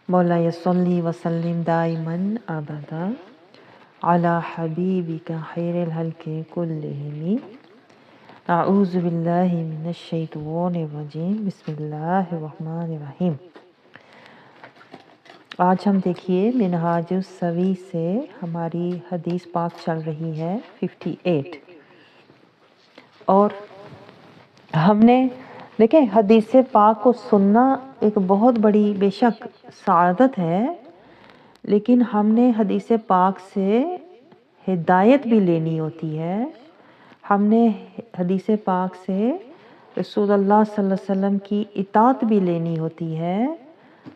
مولاي صلی وسلم دائما ابدا على حبیبک خیر الخلق کلہم اعوذ باللہ من الشیطان الرجیم بسم اللہ الرحمن الرحیم۔ آج ہم دیکھیے منہاج السوی سے ہماری حدیث پاک چل رہی ہے 58، اور ہم نے دیکھیں حدیث پاک کو سننا ایک بہت بڑی بے شک سعادت ہے، لیکن ہم نے حدیث پاک سے ہدایت بھی لینی ہوتی ہے۔ ہم نے حدیث پاک سے رسول اللہ صلی اللہ علیہ وسلم کی اطاعت بھی لینی ہوتی ہے،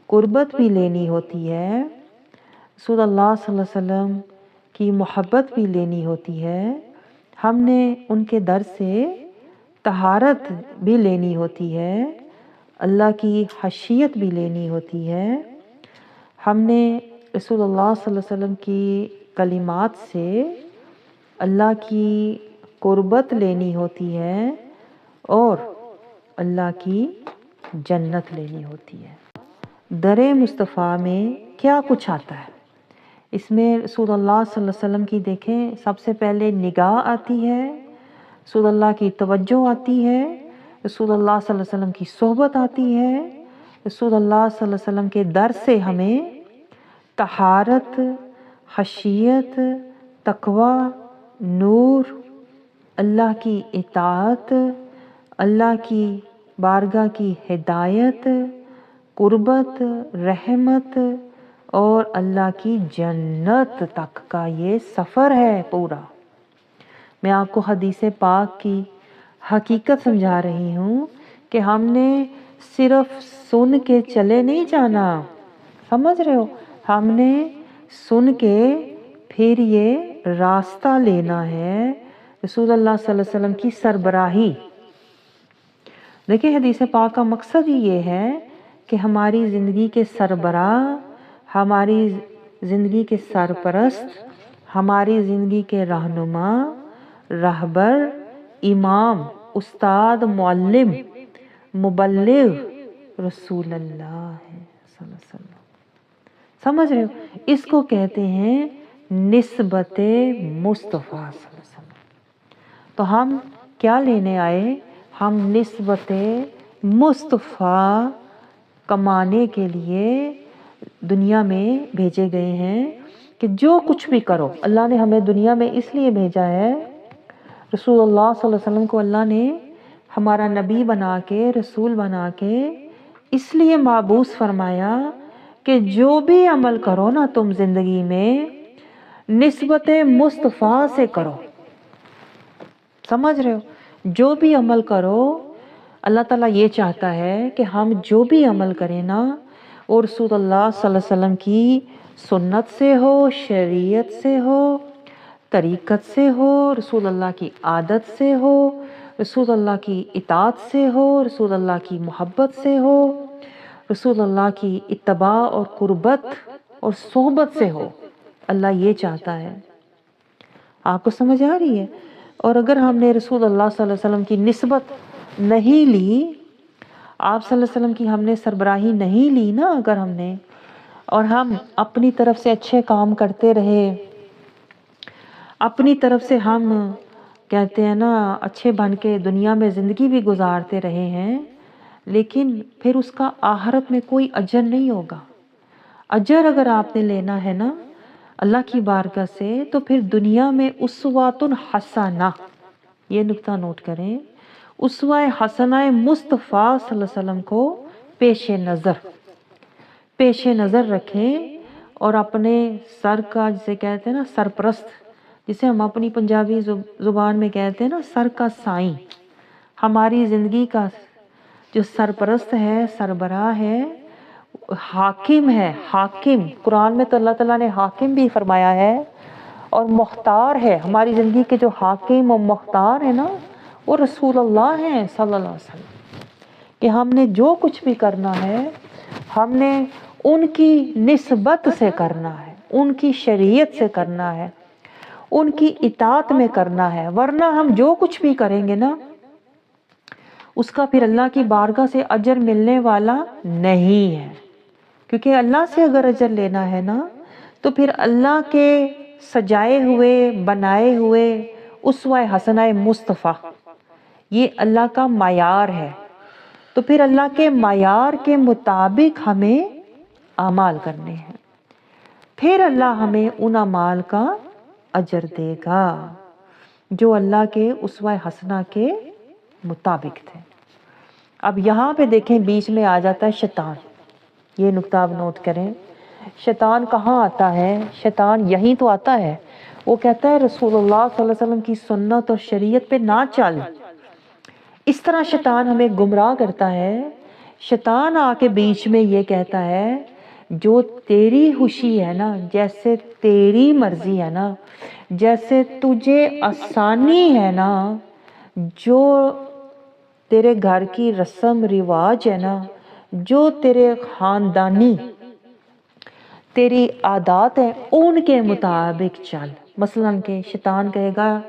قربت بھی لینی ہوتی ہے، رسول اللہ صلی اللہ علیہ وسلم کی محبت بھی لینی ہوتی ہے۔ ہم نے ان کے در سے طہارت بھی لینی ہوتی ہے، اللہ کی خشیت بھی لینی ہوتی ہے۔ ہم نے رسول اللہ صلی اللہ علیہ وسلم کی کلمات سے اللہ کی قربت لینی ہوتی ہے اور اللہ کی جنت لینی ہوتی ہے۔ در مصطفیٰ میں کیا کچھ آتا ہے؟ اس میں رسول اللہ صلی اللہ علیہ وسلم کی دیکھیں سب سے پہلے نگاہ آتی ہے، رسول اللہ کی توجہ آتی ہے، رسول اللہ صلی اللہ علیہ وسلم کی صحبت آتی ہے، رسول اللہ صلی اللہ علیہ وسلم کے در سے ہمیں طہارت، خشیت، تقوی، نور، اللہ کی اطاعت، اللہ کی بارگاہ کی ہدایت، قربت، رحمت اور اللہ کی جنت تک کا یہ سفر ہے پورا۔ میں آپ کو حدیث پاک کی حقیقت سمجھا رہی ہوں کہ ہم نے صرف سن کے چلے نہیں جانا، سمجھ رہے ہو؟ ہم نے سن کے پھر یہ راستہ لینا ہے رسول اللہ صلی اللہ علیہ وسلم کی سربراہی۔ دیکھیں حدیث پاک کا مقصد ہی یہ ہے کہ ہماری زندگی کے سربراہ، ہماری زندگی کے سرپرست، ہماری زندگی کے رہنما، رہبر، امام، استاد، معلم، مبلغ رسول اللہ ہے صلی اللہ علیہ وسلم۔ سمجھ رہے ہو؟ اس کو کہتے ہیں نسبت مصطفیٰ صلی اللہ علیہ وسلم۔ تو ہم کیا لینے آئے؟ ہم نسبت مصطفیٰ کمانے کے لیے دنیا میں بھیجے گئے ہیں کہ جو کچھ بھی کرو، اللہ نے ہمیں دنیا میں اس لیے بھیجا ہے، رسول اللہ صلی اللہ علیہ وسلم کو اللہ نے ہمارا نبی بنا کے، رسول بنا کے اس لیے مبعوث فرمایا کہ جو بھی عمل کرو نا تم زندگی میں نسبت مصطفیٰ سے کرو۔ سمجھ رہے ہو؟ جو بھی عمل کرو اللہ تعالیٰ یہ چاہتا ہے کہ ہم جو بھی عمل کریں نا اور رسول اللہ صلی اللہ علیہ وسلم کی سنت سے ہو، شریعت سے ہو، طریقت سے ہو، رسول اللہ کی عادت سے ہو، رسول اللہ کی اطاعت سے ہو، رسول اللہ کی محبت سے ہو، رسول اللہ کی اتباع اور قربت اور صحبت سے ہو۔ اللہ یہ چاہتا ہے۔ آپ کو سمجھ آ رہی ہے؟ اور اگر ہم نے رسول اللہ صلی اللہ علیہ وسلم کی نسبت نہیں لی، آپ صلی اللہ علیہ وسلم کی ہم نے سربراہی نہیں لی نا، اگر ہم نے، اور ہم اپنی طرف سے اچھے کام کرتے رہے، اپنی طرف سے ہم کہتے ہیں نا اچھے بن کے دنیا میں زندگی بھی گزارتے رہے ہیں، لیکن پھر اس کا آخرت میں کوئی اجر نہیں ہوگا۔ اجر اگر آپ نے لینا ہے نا اللہ کی بارگاہ سے تو پھر دنیا میں اسوۃ حسنہ، یہ نقطہ نوٹ کریں، اسوہ حسنہ مصطفیٰ صلی اللہ علیہ وسلم کو پیش نظر رکھیں، اور اپنے سر کا جسے کہتے ہیں نا سرپرست، جسے ہم اپنی پنجابی زبان میں کہتے ہیں نا سر کا سائیں، ہماری زندگی کا جو سرپرست ہے، سربراہ ہے، حاکم ہے۔ حاکم قرآن میں تو اللہ تعالیٰ نے حاکم بھی فرمایا ہے، اور مختار ہے۔ ہماری زندگی کے جو حاکم و مختار ہے نا وہ رسول اللہ ہیں صلی اللہ علیہ وسلم، کہ ہم نے جو کچھ بھی کرنا ہے ہم نے ان کی نسبت سے کرنا ہے، ان کی شریعت سے کرنا ہے، ان کی اطاعت میں کرنا ہے، ورنہ ہم جو کچھ بھی کریں گے نا اس کا پھر اللہ کی بارگاہ سے اجر ملنے والا نہیں ہے، کیونکہ اللہ سے اگر اجر لینا ہے نا تو پھر اللہ کے سجائے ہوئے بنائے ہوئے اسوہ حسنہ مصطفیٰ یہ اللہ کا معیار ہے، تو پھر اللہ کے معیار کے مطابق ہمیں اعمال کرنے ہیں، پھر اللہ ہمیں ان اعمال کا اجر دے گا جو اللہ کے اسوہ حسنہ کے مطابق تھے۔ اب یہاں پہ دیکھیں بیچ میں آ جاتا ہے شیطان، یہ نقطہ آپ نوٹ کریں، شیطان کہاں آتا ہے؟ شیطان یہیں تو آتا ہے، وہ کہتا ہے رسول اللہ صلی اللہ علیہ وسلم کی سنت اور شریعت پہ نہ چل۔ اس طرح شیطان ہمیں گمراہ کرتا ہے۔ شیطان آ کے بیچ میں یہ کہتا ہے جو تیری خوشی ہے نا، جیسے تیری مرضی ہے نا، جیسے تجھے آسانی ہے نا، جو تیرے گھر کی رسم رواج ہے نا، جو تیرے خاندانی تیری عادات ہیں ان کے مطابق چل۔ مثلاً کہ شیطان کہے گا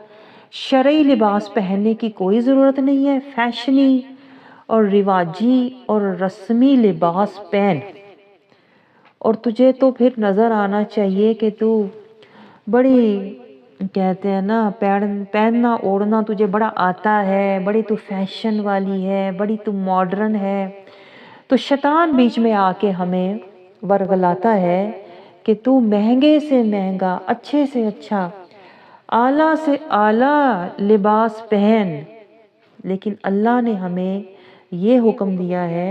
شرعی لباس پہننے کی کوئی ضرورت نہیں ہے، فیشنی اور رواجی اور رسمی لباس پہن، اور تجھے تو پھر نظر آنا چاہیے کہ تو بڑی کہتے ہیں نا پہننا اوڑھنا تجھے بڑا آتا ہے، بڑی تو فیشن والی ہے، بڑی تو ماڈرن ہے۔ تو شیطان بیچ میں آ کے ہمیں ورغلاتا ہے کہ تو مہنگے سے مہنگا، اچھے سے اچھا، اعلیٰ سے اعلیٰ لباس پہن، لیکن اللہ نے ہمیں یہ حکم دیا ہے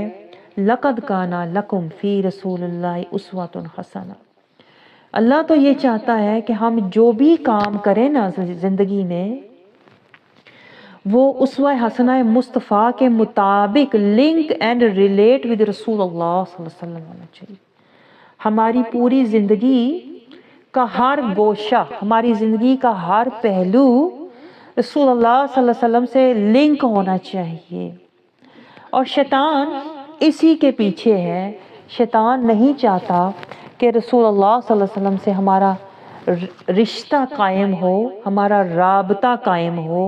لَقَدْ كَانَ لَكُمْ فِي رَسُولِ اللَّهِ أُسْوَةٌ حَسَنَةٌ۔ اللہ تو یہ چاہتا ہے کہ ہم جو بھی کام کریں نا زندگی میں وہ اسوہ حسنہ مصطفیٰ کے مطابق لنک اینڈ ریلیٹ ود رسول اللہ صلی اللہ علیہ وسلم ہونا چاہیے۔ ہماری پوری زندگی کا ہر گوشہ، ہماری زندگی کا ہر پہلو رسول اللہ صلی اللہ علیہ وسلم سے لنک ہونا چاہیے، اور شیطان اسی کے پیچھے ہے۔ شیطان نہیں چاہتا کہ رسول اللہ صلی اللہ علیہ وسلم سے ہمارا رشتہ قائم ہو، ہمارا رابطہ قائم ہو،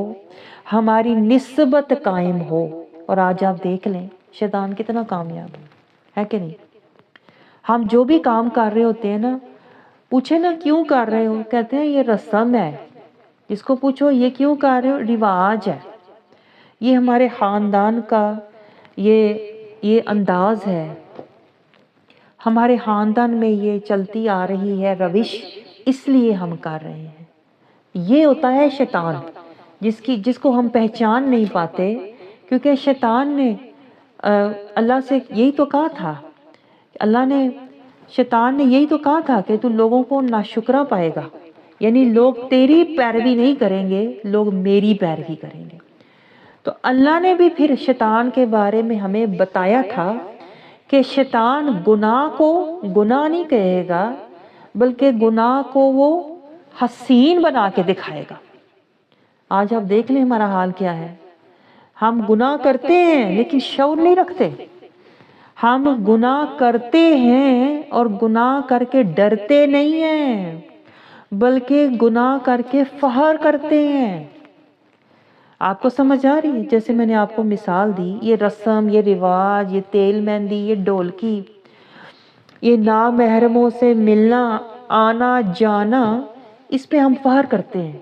ہماری نسبت قائم ہو۔ اور آج آپ دیکھ لیں شیطان کتنا کامیاب ہے کہ نہیں؟ ہم جو بھی کام کر رہے ہوتے ہیں نا، پوچھے نا کیوں کر رہے ہو، کہتے ہیں یہ رسم ہے۔ جس کو پوچھو یہ کیوں کر رہے ہو، رواج ہے، یہ ہمارے خاندان کا یہ انداز ہے، ہمارے خاندان میں یہ چلتی آ رہی ہے روش، اس لیے ہم کر رہے ہیں۔ یہ ہوتا ہے شیطان، جس کو ہم پہچان نہیں پاتے، کیونکہ شیطان نے اللہ سے یہی تو کہا تھا، شیطان نے یہی تو کہا تھا کہ تو لوگوں کو ناشکرا پائے گا، یعنی لوگ تیری پیروی نہیں کریں گے، لوگ میری پیروی کریں گے۔ تو اللہ نے بھی پھر شیطان کے بارے میں ہمیں بتایا تھا کہ شیطان گناہ کو گناہ نہیں کہے گا، بلکہ گناہ کو وہ حسین بنا کے دکھائے گا۔ آج آپ دیکھ لیں ہمارا حال کیا ہے، ہم گناہ کرتے ہیں لیکن شعور نہیں رکھتے، ہم گناہ کرتے ہیں اور گناہ کر کے ڈرتے نہیں ہیں، بلکہ گناہ کر کے فخر کرتے ہیں۔ آپ کو سمجھ آ رہی ہے؟ جیسے میں نے آپ کو مثال دی، یہ رسم، یہ رواج، یہ تیل مہندی، یہ ڈولکی، یہ نامحرموں سے ملنا آنا جانا، اس پہ ہم فخر کرتے ہیں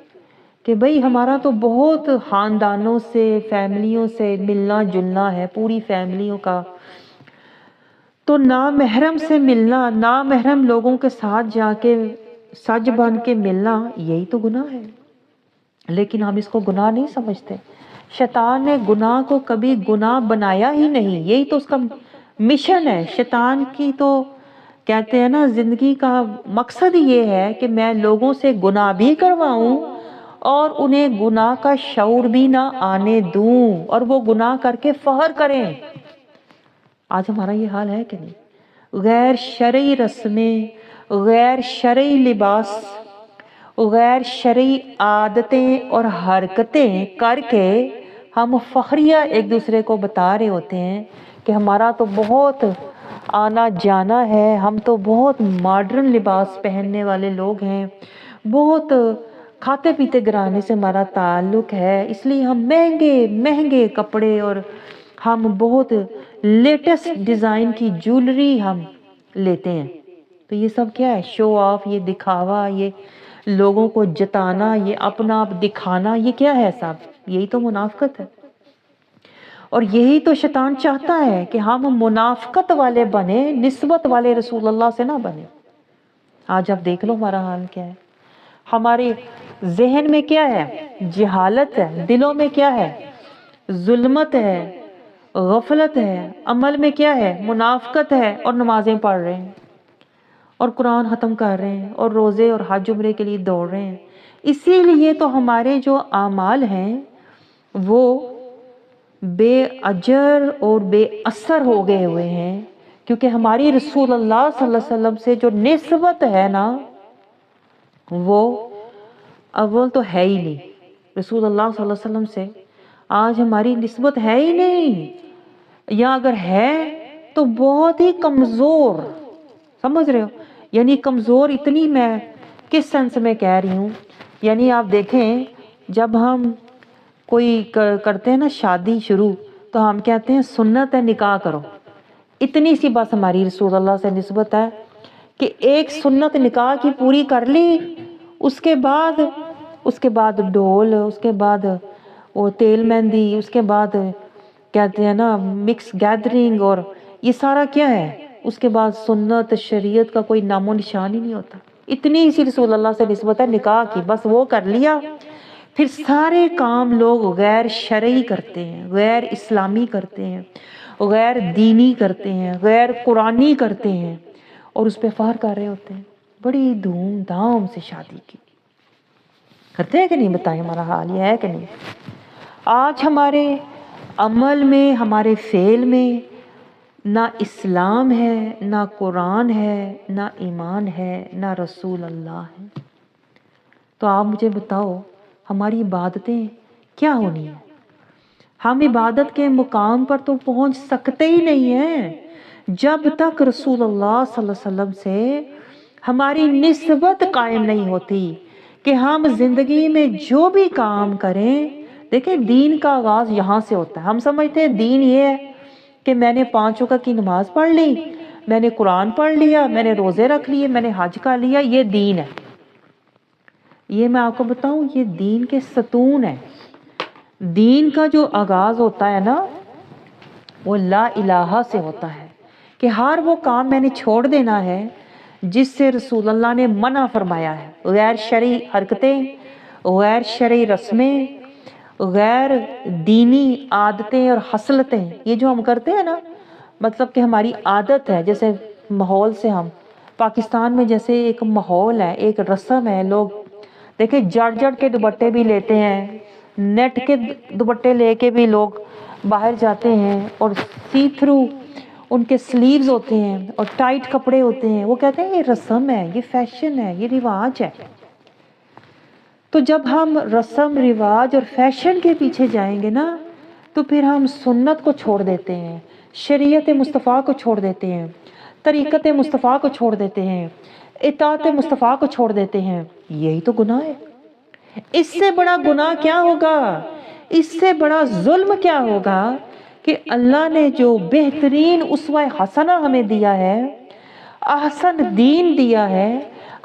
کہ بھئی ہمارا تو بہت خاندانوں سے فیملیوں سے ملنا جلنا ہے، پوری فیملیوں کا، تو نامحرم سے ملنا، نامحرم لوگوں کے ساتھ جا کے سج بن کے ملنا، یہی تو گناہ ہے، لیکن ہم اس کو گناہ نہیں سمجھتے۔ شیطان نے گناہ کو کبھی گناہ بنایا ہی نہیں، یہی تو اس کا مشن ہے۔ شیطان کی تو کہتے ہیں نا زندگی کا مقصد یہ ہے کہ میں لوگوں سے گناہ بھی کرواؤں اور انہیں گناہ کا شعور بھی نہ آنے دوں، اور وہ گناہ کر کے فخر کریں۔ آج ہمارا یہ حال ہے کہ نہیں؟ غیر شرعی رسمیں، غیر شرعی لباس، غیر شرعی عادتیں اور حرکتیں کر کے ہم فخریہ ایک دوسرے کو بتا رہے ہوتے ہیں کہ ہمارا تو بہت آنا جانا ہے، ہم تو بہت ماڈرن لباس پہننے والے لوگ ہیں، بہت کھاتے پیتے گھرانے سے ہمارا تعلق ہے، اس لیے ہم مہنگے مہنگے کپڑے اور ہم بہت لیٹسٹ ڈیزائن کی جولری ہم لیتے ہیں. تو یہ سب کیا ہے؟ شو آف، یہ دکھاوا، یہ لوگوں کو جتانا، یہ اپنا آپ دکھانا، یہ کیا ہے صاحب؟ یہی تو منافقت ہے. اور یہی تو شیطان چاہتا ہے کہ ہم منافقت والے بنے، نسبت والے رسول اللہ سے نہ بنے. آج آپ دیکھ لو ہمارا حال کیا ہے. ہمارے ذہن میں کیا ہے؟ جہالت ہے. دلوں میں کیا ہے؟ ظلمت ہے، غفلت ہے. عمل میں کیا ہے؟ منافقت ہے. اور نمازیں پڑھ رہے ہیں اور قرآن ختم کر رہے ہیں اور روزے اور حج عمرے کے لیے دوڑ رہے ہیں. اسی لیے تو ہمارے جو اعمال ہیں وہ بے اجر اور بے اثر ہو گئے ہوئے ہیں، کیونکہ ہماری رسول اللہ صلی اللہ علیہ وسلم سے جو نسبت ہے نا، وہ اول تو ہے ہی نہیں. رسول اللہ صلی اللہ علیہ وسلم سے آج ہماری نسبت ہے ہی نہیں، یا اگر ہے تو بہت ہی کمزور. سمجھ رہے ہو؟ یعنی کمزور اتنی، میں کس سینس میں کہہ رہی ہوں، یعنی آپ دیکھیں جب ہم کوئی کرتے ہیں نا شادی شروع، تو ہم کہتے ہیں سنت ہے نکاح کرو. اتنی سی بس ہماری رسول اللہ سے نسبت ہے کہ ایک سنت نکاح کی پوری کر لی، اس کے بعد ڈھول، اس کے بعد وہ تیل مہندی، اس کے بعد کہتے ہیں نا مکس گیدرنگ، اور یہ سارا کیا ہے؟ اس کے بعد سنت شریعت کا کوئی نام و نشان ہی نہیں ہوتا. اتنی سی رسول اللہ سے نسبت ہے نکاح کی، بس وہ کر لیا. پھر سارے کام لوگ غیر شرعی کرتے ہیں، غیر اسلامی کرتے ہیں، غیر دینی کرتے ہیں، غیر قرآنی کرتے ہیں، اور اس پہ فخر کر رہے ہوتے ہیں. بڑی دھوم دھام سے شادی کی کرتے ہیں کہ نہیں؟ بتائیں ہمارا حال یہ ہے کہ نہیں؟ آج ہمارے عمل میں، ہمارے فعل میں نہ اسلام ہے، نہ قرآن ہے، نہ ایمان ہے، نہ رسول اللہ ہے. تو آپ مجھے بتاؤ ہماری عبادتیں کیا ہونی ہیں؟ ہم عبادت کے مقام پر تو پہنچ سکتے ہی نہیں ہیں جب تک رسول اللہ صلی اللہ علیہ وسلم سے ہماری نسبت قائم نہیں ہوتی، کہ ہم زندگی میں جو بھی کام کریں. دیکھیں دین کا آغاز یہاں سے ہوتا ہے. ہم سمجھتے ہیں دین یہ ہے کہ میں نے 5 وقت کی نماز پڑھ لی، میں نے قرآن پڑھ لیا، میں نے روزے رکھ لیے، میں نے حج کر لیا، یہ دین ہے. یہ میں آپ کو بتاؤں، یہ دین کے ستون ہے. دین کا جو آغاز ہوتا ہے نا، وہ لا الہ سے ہوتا ہے، کہ ہر وہ کام میں نے چھوڑ دینا ہے جس سے رسول اللہ نے منع فرمایا ہے. غیر شرعی حرکتیں، غیر شرعی رسمیں، غیر دینی عادتیں اور خصلتیں، یہ جو ہم کرتے ہیں نا، مطلب کہ ہماری عادت ہے. جیسے ماحول سے، ہم پاکستان میں جیسے ایک ماحول ہے، ایک رسم ہے. لوگ دیکھیں جڑ کے دوپٹے بھی لیتے ہیں، نیٹ کے دوپٹے لے کے بھی لوگ باہر جاتے ہیں، اور سی تھرو ان کے سلیوز ہوتے ہیں اور ٹائٹ کپڑے ہوتے ہیں. وہ کہتے ہیں یہ رسم ہے، یہ فیشن ہے، یہ رواج ہے. تو جب ہم رسم رواج اور فیشن کے پیچھے جائیں گے نا، تو پھر ہم سنت کو چھوڑ دیتے ہیں، شریعت مصطفیٰ کو چھوڑ دیتے ہیں، طریقت مصطفیٰ کو چھوڑ دیتے ہیں، اطاعت مصطفیٰ کو چھوڑ دیتے ہیں. یہی تو گناہ ہے. اس سے بڑا گناہ کیا ہوگا؟ اس سے بڑا ظلم کیا ہوگا کہ اللہ نے جو بہترین اسوہ حسنہ ہمیں دیا ہے، احسن دین دیا ہے،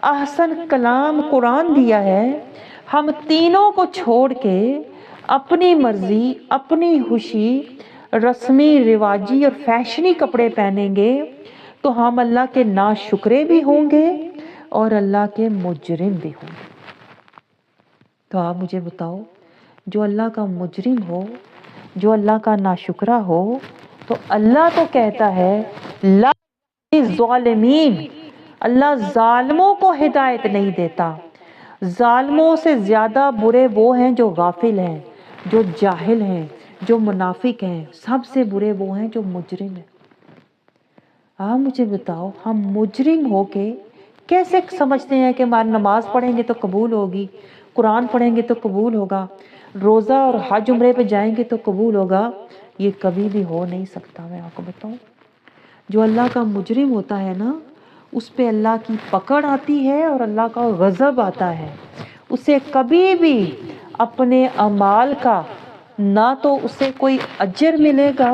احسن کلام قرآن دیا ہے، ہم تینوں کو چھوڑ کے اپنی مرضی، اپنی خوشی، رسمی رواجی اور فیشنی کپڑے پہنیں گے، تو ہم اللہ کے ناشکرے بھی ہوں گے اور اللہ کے مجرم بھی ہوں گے. تو آپ مجھے بتاؤ، جو اللہ کا مجرم ہو، جو اللہ کا ناشکرہ ہو، تو اللہ تو کہتا ہے لا ظالمین، اللہ ظالموں کو ہدایت نہیں دیتا. ظالموں سے زیادہ برے وہ ہیں جو غافل ہیں، جو جاہل ہیں، جو منافق ہیں. سب سے برے وہ ہیں جو مجرم ہیں. آپ مجھے بتاؤ، ہم مجرم ہو کے کیسے سمجھتے ہیں کہ ہماری نماز پڑھیں گے تو قبول ہوگی، قرآن پڑھیں گے تو قبول ہوگا، روزہ اور حج عمرے پہ جائیں گے تو قبول ہوگا؟ یہ کبھی بھی ہو نہیں سکتا. میں آپ کو بتاؤں، جو اللہ کا مجرم ہوتا ہے نا، اس پہ اللہ کی پکڑ آتی ہے اور اللہ کا غضب آتا ہے. اسے کبھی بھی اپنے اعمال کا نہ تو اسے کوئی اجر ملے گا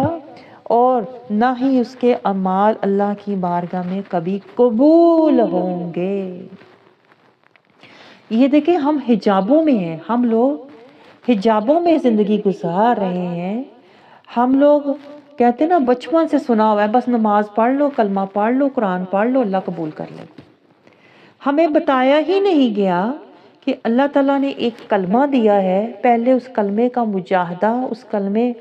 اور نہ ہی اس کے اعمال اللہ کی بارگاہ میں کبھی قبول ہوں گے۔ یہ دیکھیں ہم حجابوں میں ہیں، ہم لوگ حجابوں میں زندگی گزار رہے ہیں۔ ہم لوگ کہتے ہیں نا بچپن سے سنا ہوا ہے بس نماز پڑھ لو، کلمہ پڑھ لو، قرآن پڑھ لو، اللہ قبول کر لے۔ ہمیں بتایا ہی نہیں گیا کہ اللہ تعالیٰ نے ایک کلمہ دیا ہے، پہلے اس کلمے کا مجاہدہ، اس کلمے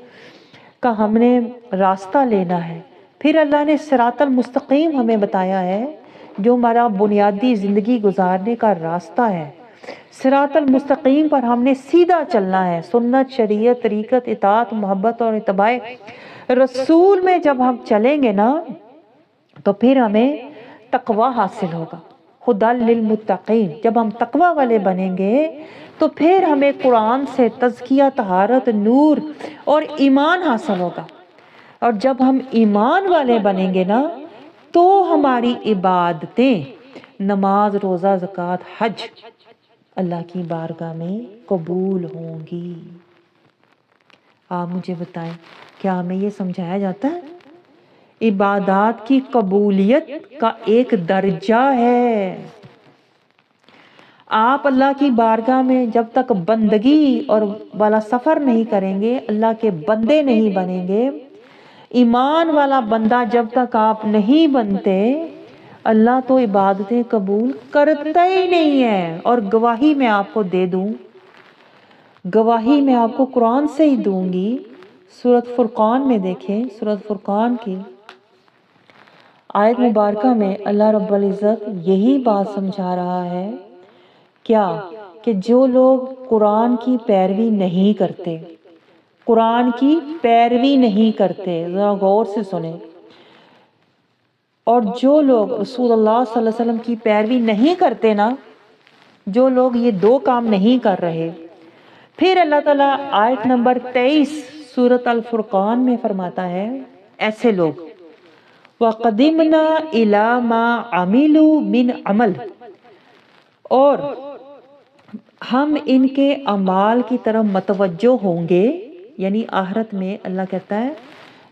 کا ہم نے راستہ لینا ہے، پھر اللہ نے صراط المستقیم ہمیں بتایا ہے جو ہمارا بنیادی زندگی گزارنے کا راستہ ہے۔ صراط المستقیم پر ہم نے سیدھا چلنا ہے، سنت، شریعت، طریقت، اطاعت، محبت اور اتباع رسول میں جب ہم چلیں گے نا تو پھر ہمیں تقوی حاصل ہوگا، ہدی للمتقین۔ جب ہم تقوی والے بنیں گے تو پھر ہمیں قرآن سے تزکیہ، طہارت، نور اور ایمان حاصل ہوگا، اور جب ہم ایمان والے بنیں گے نا تو ہماری عبادتیں، نماز، روزہ، زکوٰۃ، حج اللہ کی بارگاہ میں قبول ہوں گی۔ آپ مجھے بتائیں کیا ہمیں یہ سمجھایا جاتا ہے؟ عبادات کی قبولیت کا ایک درجہ ہے۔ آپ اللہ کی بارگاہ میں جب تک بندگی اور والا سفر نہیں کریں گے، اللہ کے بندے نہیں بنیں گے، ایمان والا بندہ جب تک آپ نہیں بنتے، اللہ تو عبادتیں قبول کرتا ہی نہیں ہے۔ اور گواہی میں آپ کو دے دوں، گواہی میں آپ کو قرآن سے ہی دوں گی۔ سورۃ فرقان میں دیکھیں، سورۃ فرقان کی آیت مبارکہ میں اللہ رب العزت یہی بات سمجھا رہا ہے، کیا کہ جو لوگ قرآن کی پیروی نہیں کرتے، قرآن کی پیروی نہیں کرتے، ذرا غور سے سنیں، اور جو لوگ رسول اللہ صلی اللہ علیہ وسلم کی پیروی نہیں کرتے نا، جو لوگ یہ دو کام نہیں کر رہے، پھر اللہ تعالیٰ آیت نمبر 23 سورۃ الفرقان میں فرماتا ہے ایسے لوگ وَقَدِمْنَا إِلَى مَا عَمِلُوا مِنْ عَمَلٍ، اور ہم ان کے اعمال کی طرف متوجہ ہوں گے، یعنی آخرت میں اللہ کہتا ہے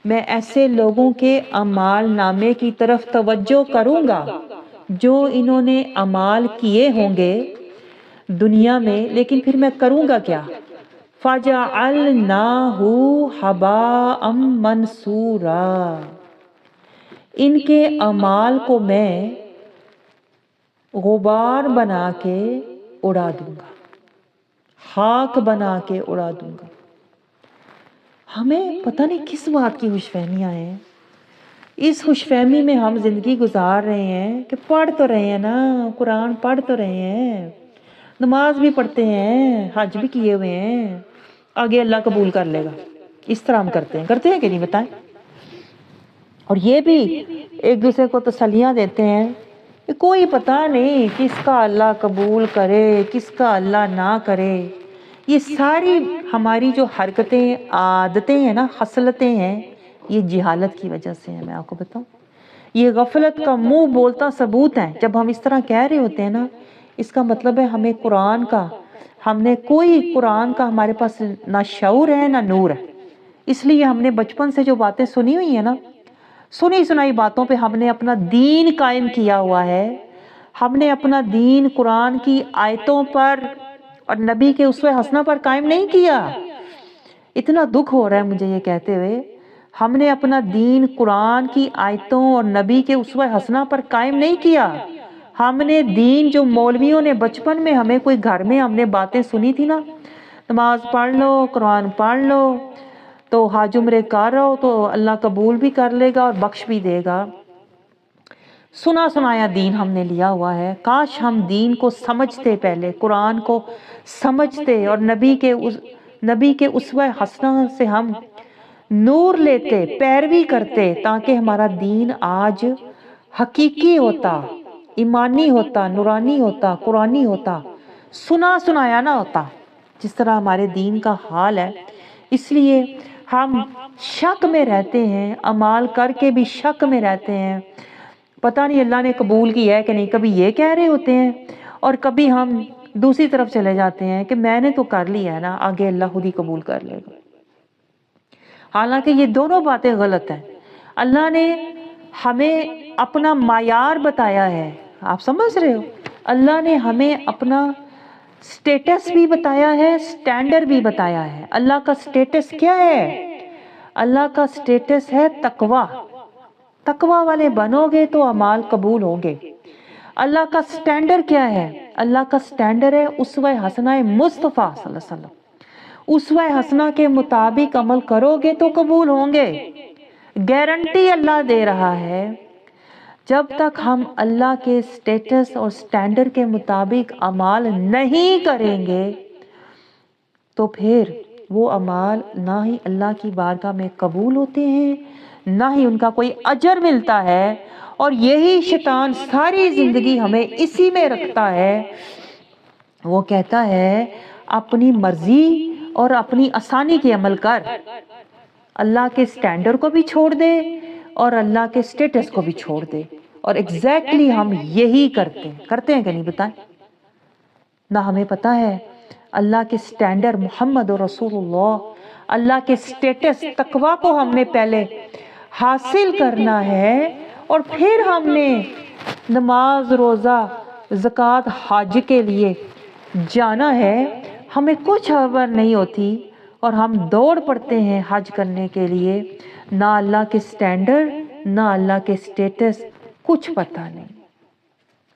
میں ایسے لوگوں کے اعمال نامے کی طرف توجہ کروں گا جو انہوں نے اعمال کیے ہوں گے دنیا میں، لیکن پھر میں کروں گا کیا؟ فَجَعَلْنَاهُ هَبَاءً مَنْثُورًا، ان کے اعمال کو میں غبار بنا کے اڑا دوں گا، خاک بنا کے اڑا دوں گا۔ ہمیں پتہ نہیں کس بات کی خوش فہمیاں ہیں، اس خوش فہمی میں ہم زندگی گزار رہے ہیں کہ پڑھ تو رہے ہیں نا، قرآن پڑھ تو رہے ہیں، نماز بھی پڑھتے ہیں، حج بھی کیے ہوئے ہیں، آگے اللہ قبول کر لے گا، اس طرح ہم کرتے ہیں کہ نہیں بتائیں؟ اور یہ بھی ایک دوسرے کو تسلیاں دیتے ہیں کہ کوئی پتہ نہیں کس کا اللہ قبول کرے، کس کا اللہ نہ کرے۔ یہ ساری ہماری جو حرکتیں، عادتیں ہیں نا، خصلتیں ہیں، یہ جہالت کی وجہ سے ہے۔ میں آپ کو بتاؤں، یہ غفلت کا منہ بولتا ثبوت ہے۔ جب ہم اس طرح کہہ رہے ہوتے ہیں نا، اس کا مطلب ہے ہمیں قرآن کا، ہم نے کوئی قرآن کا ہمارے پاس نہ شعور ہے نہ نور ہے۔ اس لیے ہم نے بچپن سے جو باتیں سنی ہوئی ہیں نا، سنی سنائی باتوں پہ ہم نے اپنا دین قائم کیا ہوا ہے۔ ہم نے اپنا دین قرآن کی آیتوں پر اور نبی کے اسوہ حسنہ پر قائم نہیں کیا۔ اتنا دکھ ہو رہا ہے مجھے یہ کہتے ہوئے، ہم نے اپنا دین قرآن کی آیتوں اور نبی کے اسوہ حسنہ پر قائم نہیں کیا۔ ہم نے دین جو مولویوں نے بچپن میں ہمیں کوئی گھر میں ہم نے باتیں سنی تھی نا، نماز پڑھ لو، قرآن پڑھ لو تو حج عمرے کر رہو تو اللہ قبول بھی کر لے گا اور بخش بھی دے گا، سنا سنایا دین ہم نے لیا ہوا ہے۔ کاش ہم دین کو سمجھتے، پہلے قرآن کو سمجھتے اور نبی کے اسوہ حسنہ سے ہم نور لیتے، پیروی کرتے، تاکہ ہمارا دین آج حقیقی ہوتا، ایمانی ہوتا، نورانی ہوتا، قرآنی ہوتا، سنا سنایا نہ ہوتا جس طرح ہمارے دین کا حال ہے۔ اس لیے ہم شک میں رہتے ہیں، اعمال کر کے بھی شک میں رہتے ہیں، پتہ نہیں اللہ نے قبول کیا ہے کہ نہیں۔ کبھی یہ کہہ رہے ہوتے ہیں اور کبھی ہم دوسری طرف چلے جاتے ہیں کہ میں نے تو کر لیا ہے نا، آگے اللہ خود ہی قبول کر لے گا۔ حالانکہ یہ دونوں باتیں غلط ہیں۔ اللہ نے ہمیں اپنا معیار بتایا ہے. آپ سمجھ رہے ہو؟ اللہ نے ہمیں اپنا سٹیٹس بھی بتایا ہے، سٹینڈرڈ بھی بتایا ہے. اللہ کا سٹیٹس کیا ہے؟ اللہ کا سٹیٹس ہے تقوی. تقوی والے بنو گے تو اعمال قبول ہوں گے. اللہ کا سٹینڈرڈ کیا ہے؟ اللہ کا سٹینڈرڈ ہے اسوہ حسنہ مصطفیٰ صلی اللہ علیہ وسلم. اسوہ حسنہ کے مطابق عمل کرو گے تو قبول ہوں گے. گارنٹی اللہ دے رہا ہے. جب تک ہم اللہ کے سٹیٹس اور سٹینڈرڈ کے مطابق اعمال نہیں کریں گے تو پھر وہ اعمال نہ ہی اللہ کی بارگاہ میں قبول ہوتے ہیں، نہ ہی ان کا کوئی اجر ملتا ہے. اور یہی شیطان ساری زندگی ہمیں اسی میں رکھتا ہے. وہ کہتا ہے اپنی مرضی اور اپنی آسانی کے عمل کر، اللہ کے سٹینڈرڈ کو بھی چھوڑ دے اور اللہ کے سٹیٹس کو بھی چھوڑ دے. اور ایگزیکٹلی ہم یہی کرتے ہیں کہ نہیں بتائیں؟ نہ ہمیں پتا ہے اللہ کے سٹینڈرڈ محمد رسول اللہ، اللہ کے سٹیٹس تقوی کو ہم نے پہلے حاصل کرنا ہے اور پھر ہم نے نماز، روزہ، زکوٰۃ، حج کے لیے جانا ہے. ہمیں کچھ خبر نہیں ہوتی اور ہم دوڑ پڑتے ہیں حج کرنے کے لیے. نہ اللہ کے سٹینڈرڈ نہ اللہ کے سٹیٹس کچھ پتہ نہیں،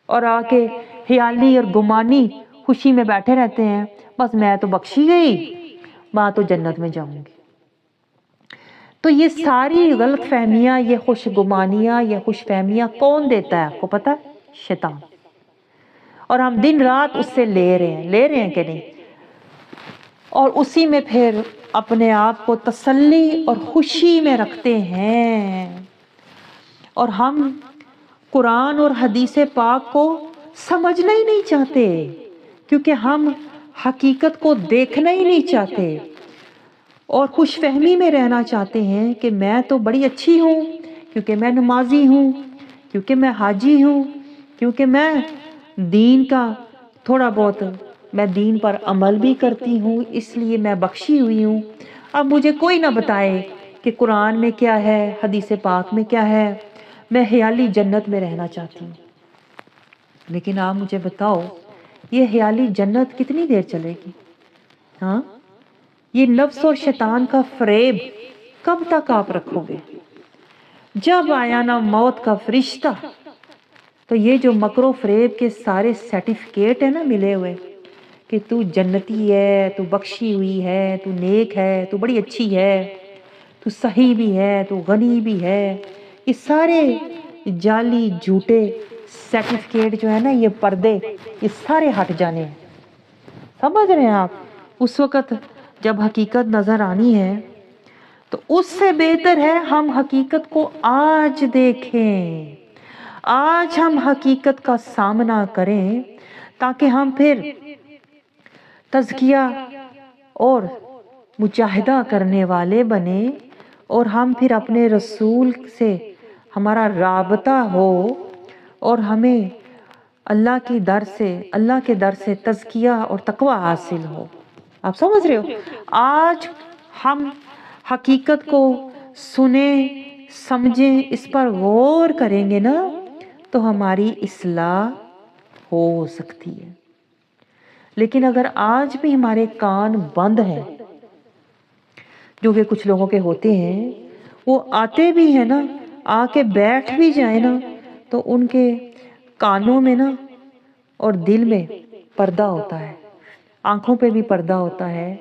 اور آ کے خیالی اور گمانی خوشی میں بیٹھے رہتے ہیں. بس میں تو بخشی گئی، میں تو جنت میں جاؤں گی. تو یہ ساری غلط فہمیاں، یہ خوش گمانیاں، یہ خوش فہمیاں کون دیتا ہے؟ آپ کو پتا ہے؟ شیطان. اور ہم دن رات اس سے لے رہے ہیں کہ نہیں؟ اور اسی میں پھر اپنے آپ کو تسلی اور خوشی میں رکھتے ہیں. اور ہم قرآن اور حدیث پاک کو سمجھنا ہی نہیں چاہتے کیونکہ ہم حقیقت کو دیکھنا ہی نہیں چاہتے اور خوش فہمی میں رہنا چاہتے ہیں کہ میں تو بڑی اچھی ہوں کیونکہ میں نمازی ہوں، کیونکہ میں حاجی ہوں، کیونکہ میں دین کا تھوڑا بہت میں دین پر عمل بھی کرتی ہوں، اس لیے میں بخشی ہوئی ہوں. اب مجھے کوئی نہ بتائے کہ قرآن میں کیا ہے، حدیث پاک میں کیا ہے. میں خیالی جنت میں رہنا چاہتی ہوں. لیکن آپ مجھے بتاؤ یہ خیالی جنت کتنی دیر چلے گی؟ ہاں، یہ نفس اور شیطان کا فریب کب تک آپ رکھو گے؟ جب آیا نا موت کا فرشتہ تو یہ جو مکر و فریب کے سارے سرٹیفکیٹ ہیں نا ملے ہوئے کہ تو جنتی ہے، تو بخشی ہوئی ہے، تو نیک ہے، تو بڑی اچھی ہے، تو صحیح بھی ہے، تو غنی بھی ہے، یہ سارے جعلی جھوٹے سرٹیفکیٹ جو ہے نا، یہ پردے، یہ سارے ہٹ جانے ہیں. سمجھ رہے ہیں آپ؟ اس وقت جب حقیقت نظر آنی ہے تو اس سے بہتر ہے ہم حقیقت کو آج دیکھیں، آج ہم حقیقت کا سامنا کریں تاکہ ہم پھر تزکیہ اور مجاہدہ کرنے والے بنیں اور ہم پھر اپنے رسول سے ہمارا رابطہ ہو اور ہمیں اللہ کے در سے تزکیہ اور تقوی حاصل ہو. آپ سمجھ رہے ہو؟ آج ہم حقیقت کو سنیں، سمجھیں، اس پر غور کریں گے نا تو ہماری اصلاح ہو سکتی ہے. لیکن اگر آج بھی ہمارے کان بند ہیں، جو کہ کچھ لوگوں کے ہوتے ہیں، وہ آتے بھی ہیں نا، آ کے بیٹھ بھی جائیں نا تو ان کے کانوں میں نا اور دل میں پردہ ہوتا ہے، آنکھوں پہ بھی پردہ ہوتا ہے.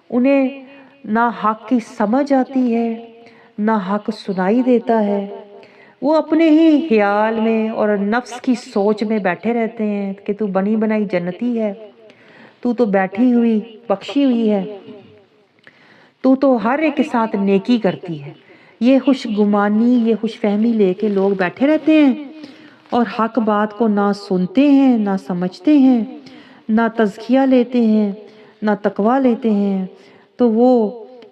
انہیں نہ حق کی سمجھ آتی ہے نہ حق سنائی دیتا ہے. وہ اپنے ہی خیال میں اور نفس کی سوچ میں بیٹھے رہتے ہیں کہ تو بنی بنائی جنتی ہے، تو بیٹھی ہوئی بخشی ہوئی ہے، تو ہر ایک کے ساتھ نیکی کرتی ہے. یہ خوش گمانی، یہ خوش فہمی لے کے لوگ بیٹھے رہتے ہیں اور حق بات کو نہ سنتے ہیں، نہ سمجھتے ہیں، نہ تزکیہ لیتے ہیں، نہ تقوی لیتے ہیں. تو وہ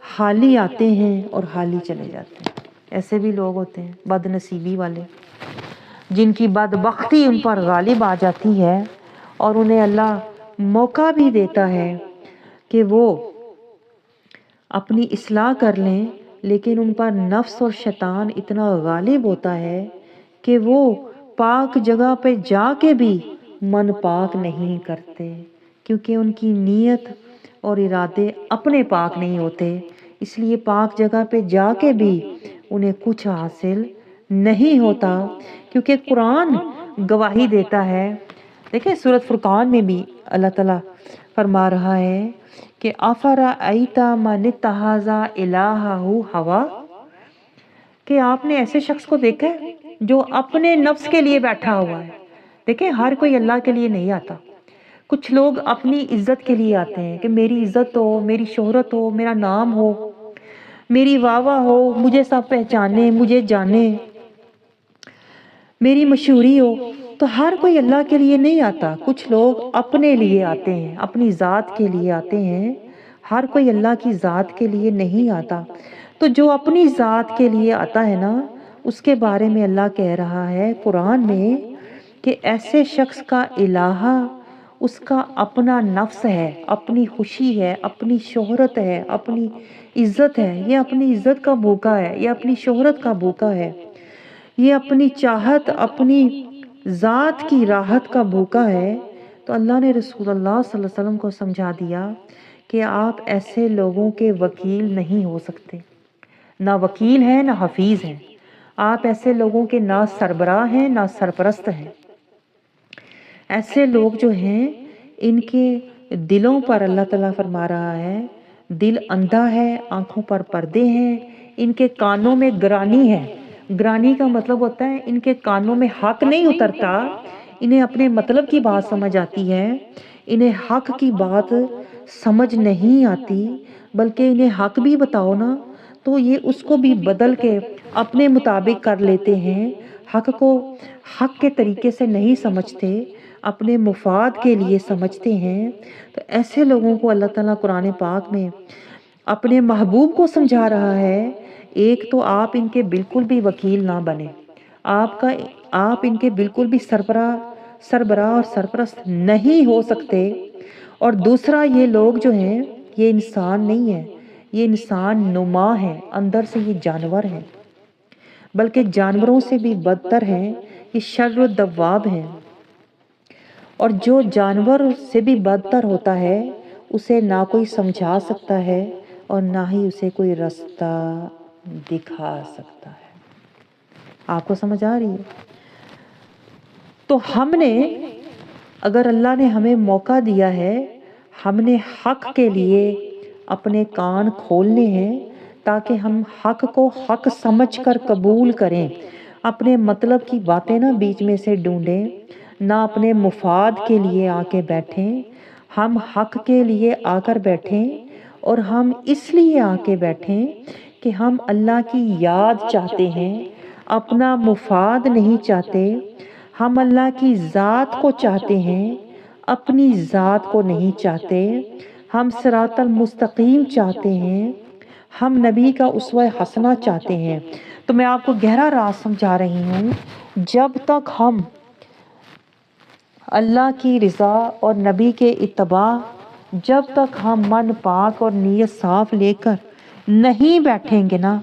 حالی آتے ہیں اور حالی چلے جاتے ہیں. ایسے بھی لوگ ہوتے ہیں بد نصیبی والے جن کی بدبختی ان پر غالب آ جاتی ہے اور انہیں اللہ موقع بھی دیتا ہے کہ وہ اپنی اصلاح کر لیں، لیکن ان پر نفس اور شیطان اتنا غالب ہوتا ہے کہ وہ پاک جگہ پہ جا کے بھی من پاک نہیں کرتے، کیونکہ ان کی نیت اور ارادے اپنے پاک نہیں ہوتے، اس لیے پاک جگہ پہ جا کے بھی انہیں کچھ حاصل نہیں ہوتا، کیونکہ قرآن گواہی دیتا ہے۔ دیکھیں سورۃ فرقان میں بھی اللہ تعالیٰ فرما رہا ہے کہ افرأیت من اتخذ الہہ ہوا، کہ آپ نے ایسے شخص کو دیکھا ہے جو اپنے نفس کے لیے بیٹھا ہوا ہے۔ دیکھیں ہر کوئی اللہ کے لیے نہیں آتا، کچھ لوگ اپنی عزت کے لیے آتے ہیں کہ میری عزت ہو، میری شہرت ہو، میرا نام ہو، میری واہ واہ ہو، مجھے سب پہچانے، مجھے جانے، میری مشہوری ہو۔ تو ہر کوئی اللہ کے لیے نہیں آتا، کچھ لوگ اپنے لیے آتے ہیں، اپنی ذات کے لیے آتے ہیں، ہر کوئی اللہ کی ذات کے لیے نہیں آتا۔ تو جو اپنی ذات کے لیے آتا ہے نا، اس کے بارے میں اللہ کہہ رہا ہے قرآن میں کہ ایسے شخص کا الہہ اس کا اپنا نفس ہے، اپنی خوشی ہے، اپنی شہرت ہے، اپنی عزت ہے، یہ اپنی عزت کا بھوکا ہے، یہ اپنی شہرت کا بھوکا ہے، یہ اپنی چاہت، اپنی ذات کی راحت کا بھوکا ہے۔ تو اللہ نے رسول اللہ صلی اللہ علیہ وسلم کو سمجھا دیا کہ آپ ایسے لوگوں کے وکیل نہیں ہو سکتے، نہ وکیل ہیں نہ حفیظ ہیں، آپ ایسے لوگوں کے نہ سربراہ ہیں نہ سرپرست ہیں۔ ایسے لوگ جو ہیں ان کے دلوں پر اللہ تعالیٰ فرما رہا ہے دل اندھا ہے، آنکھوں پر پردے ہیں، ان کے کانوں میں گرانی ہے۔ گرانی کا مطلب ہوتا ہے ان کے کانوں میں حق نہیں اترتا، انہیں اپنے مطلب کی بات سمجھ آتی ہے، انہیں حق کی بات سمجھ نہیں آتی، بلکہ انہیں حق بھی بتاؤ نا تو یہ اس کو بھی بدل کے اپنے مطابق کر لیتے ہیں، حق کو حق کے طریقے سے نہیں سمجھتے، اپنے مفاد کے لیے سمجھتے ہیں۔ تو ایسے لوگوں کو اللہ تعالیٰ قرآن پاک میں اپنے محبوب کو سمجھا رہا ہے، ایک تو آپ ان کے بالکل بھی وکیل نہ بنے، آپ ان کے بالکل بھی سربراہ اور سرپرست نہیں ہو سکتے، اور دوسرا یہ لوگ جو ہیں یہ انسان نہیں ہے، یہ انسان نما ہے، اندر سے یہ جانور ہیں، بلکہ جانوروں سے بھی بدتر ہیں، یہ شر الدواب ہیں، اور جو جانور سے بھی بدتر ہوتا ہے اسے نہ کوئی سمجھا سکتا ہے اور نہ ہی اسے کوئی رستہ دکھا سکتا ہے۔ آپ کو سمجھ آ رہی ہے؟ تو ہم نے اگر اللہ نے ہمیں موقع دیا ہے، ہم نے حق کے لیے اپنے کان کھولنے ہیں تاکہ ہم حق کو حق سمجھ کر قبول کریں، اپنے مطلب کی باتیں نہ بیچ میں سے ڈھونڈیں، نہ اپنے مفاد کے لیے آ کے بیٹھیں، ہم حق کے لیے آ کر بیٹھیں، اور ہم اس لیے آ کے بیٹھیں کہ ہم اللہ کی یاد چاہتے ہیں، اپنا مفاد نہیں چاہتے، ہم اللہ کی ذات کو چاہتے ہیں، اپنی ذات کو نہیں چاہتے، ہم صراط المستقیم چاہتے ہیں، ہم نبی کا اسوہ حسنہ چاہتے ہیں۔ تو میں آپ کو گہرا راز سمجھا رہی ہوں، جب تک ہم اللہ کی رضا اور نبی کے اتباع، جب تک ہم من پاک اور نیت صاف لے کر نہیں بیٹھیں گے نا،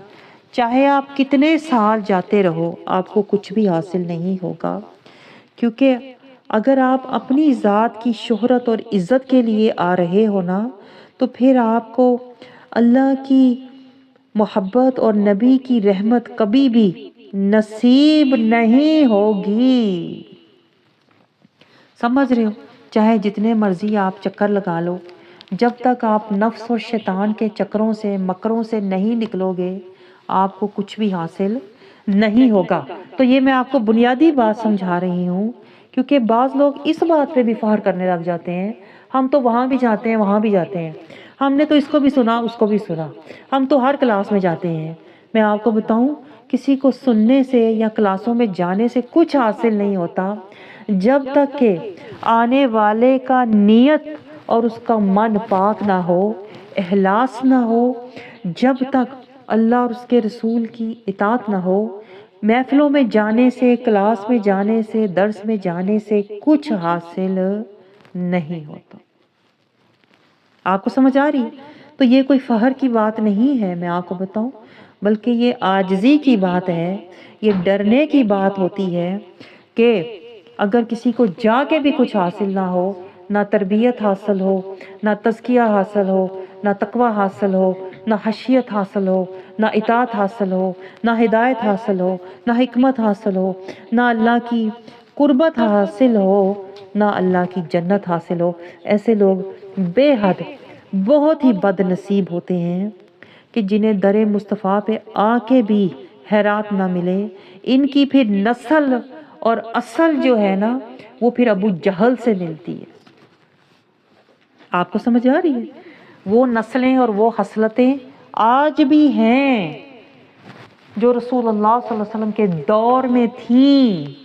چاہے آپ کتنے سال جاتے رہو آپ کو کچھ بھی حاصل نہیں ہوگا، کیونکہ اگر آپ اپنی ذات کی شہرت اور عزت کے لیے آ رہے ہو نا تو پھر آپ کو اللہ کی محبت اور نبی کی رحمت کبھی بھی نصیب نہیں ہوگی۔ سمجھ رہے ہو؟ چاہے جتنے مرضی آپ چکر لگا لو، جب تک آپ نفس اور شیطان کے چکروں سے مکروں سے نہیں نکلو گے آپ کو کچھ بھی حاصل نہیں ہوگا۔ تو یہ میں آپ کو بنیادی بات سمجھا رہی ہوں، کیونکہ بعض لوگ اس بات پہ بھی فخر کرنے لگ جاتے ہیں، ہم تو وہاں بھی جاتے ہیں وہاں بھی جاتے ہیں، ہم نے تو اس کو بھی سنا اس کو بھی سنا، ہم تو ہر کلاس میں جاتے ہیں۔ میں آپ کو بتاؤں کسی کو سننے سے یا کلاسوں میں جانے سے کچھ حاصل نہیں ہوتا جب تک کہ آنے والے کا نیت اور اس کا من پاک نہ ہو، اخلاص نہ ہو، جب تک اللہ اور اس کے رسول کی اطاعت نہ ہو، محفلوں میں جانے سے، کلاس میں جانے سے، درس میں جانے سے کچھ حاصل نہیں ہوتا۔ آپ کو سمجھ آ رہی؟ تو یہ کوئی فخر کی بات نہیں ہے، میں آپ کو بتاؤں بلکہ یہ عاجزی کی بات ہے، یہ ڈرنے کی بات ہوتی ہے کہ اگر کسی کو جا کے بھی کچھ حاصل نہ ہو، نہ تربیت حاصل ہو، نہ تزکیہ حاصل ہو، نہ تقوی حاصل ہو، نہ خشیت حاصل ہو، نہ اطاعت حاصل ہو، نہ ہدایت حاصل ہو، نہ حکمت حاصل ہو، نہ اللہ کی قربت حاصل ہو، نہ اللہ کی جنت حاصل ہو، ایسے لوگ بے حد بہت ہی بد نصیب ہوتے ہیں کہ جنہیں در مصطفیٰ پہ آ کے بھی خیرات نہ ملے۔ ان کی پھر نسل اور اصل جو ہے نا وہ پھر ابو جہل سے ملتی ہے۔ آپ کو سمجھ آ رہی ہے؟ وہ نسلیں اور وہ خصلتیں آج بھی ہیں جو رسول اللہ صلی اللہ علیہ وسلم کے دور میں تھیں،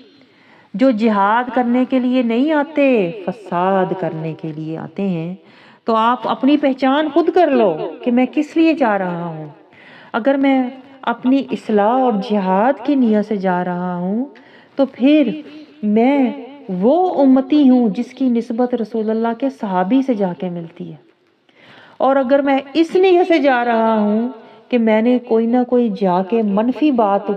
جو جہاد کرنے کے لیے نہیں آتے، فساد کرنے کے لیے آتے ہیں۔ تو آپ اپنی پہچان خود کر لو کہ میں کس لیے جا رہا ہوں۔ اگر میں اپنی اصلاح اور جہاد کی نیت سے جا رہا ہوں تو پھر میں وہ امتی ہوں جس کی نسبت رسول اللہ کے صحابی سے جا کے ملتی ہے۔ اور اگر میں اس نیت سے جا رہا ہوں کہ میں نے کوئی نہ کوئی جا کے منفی بات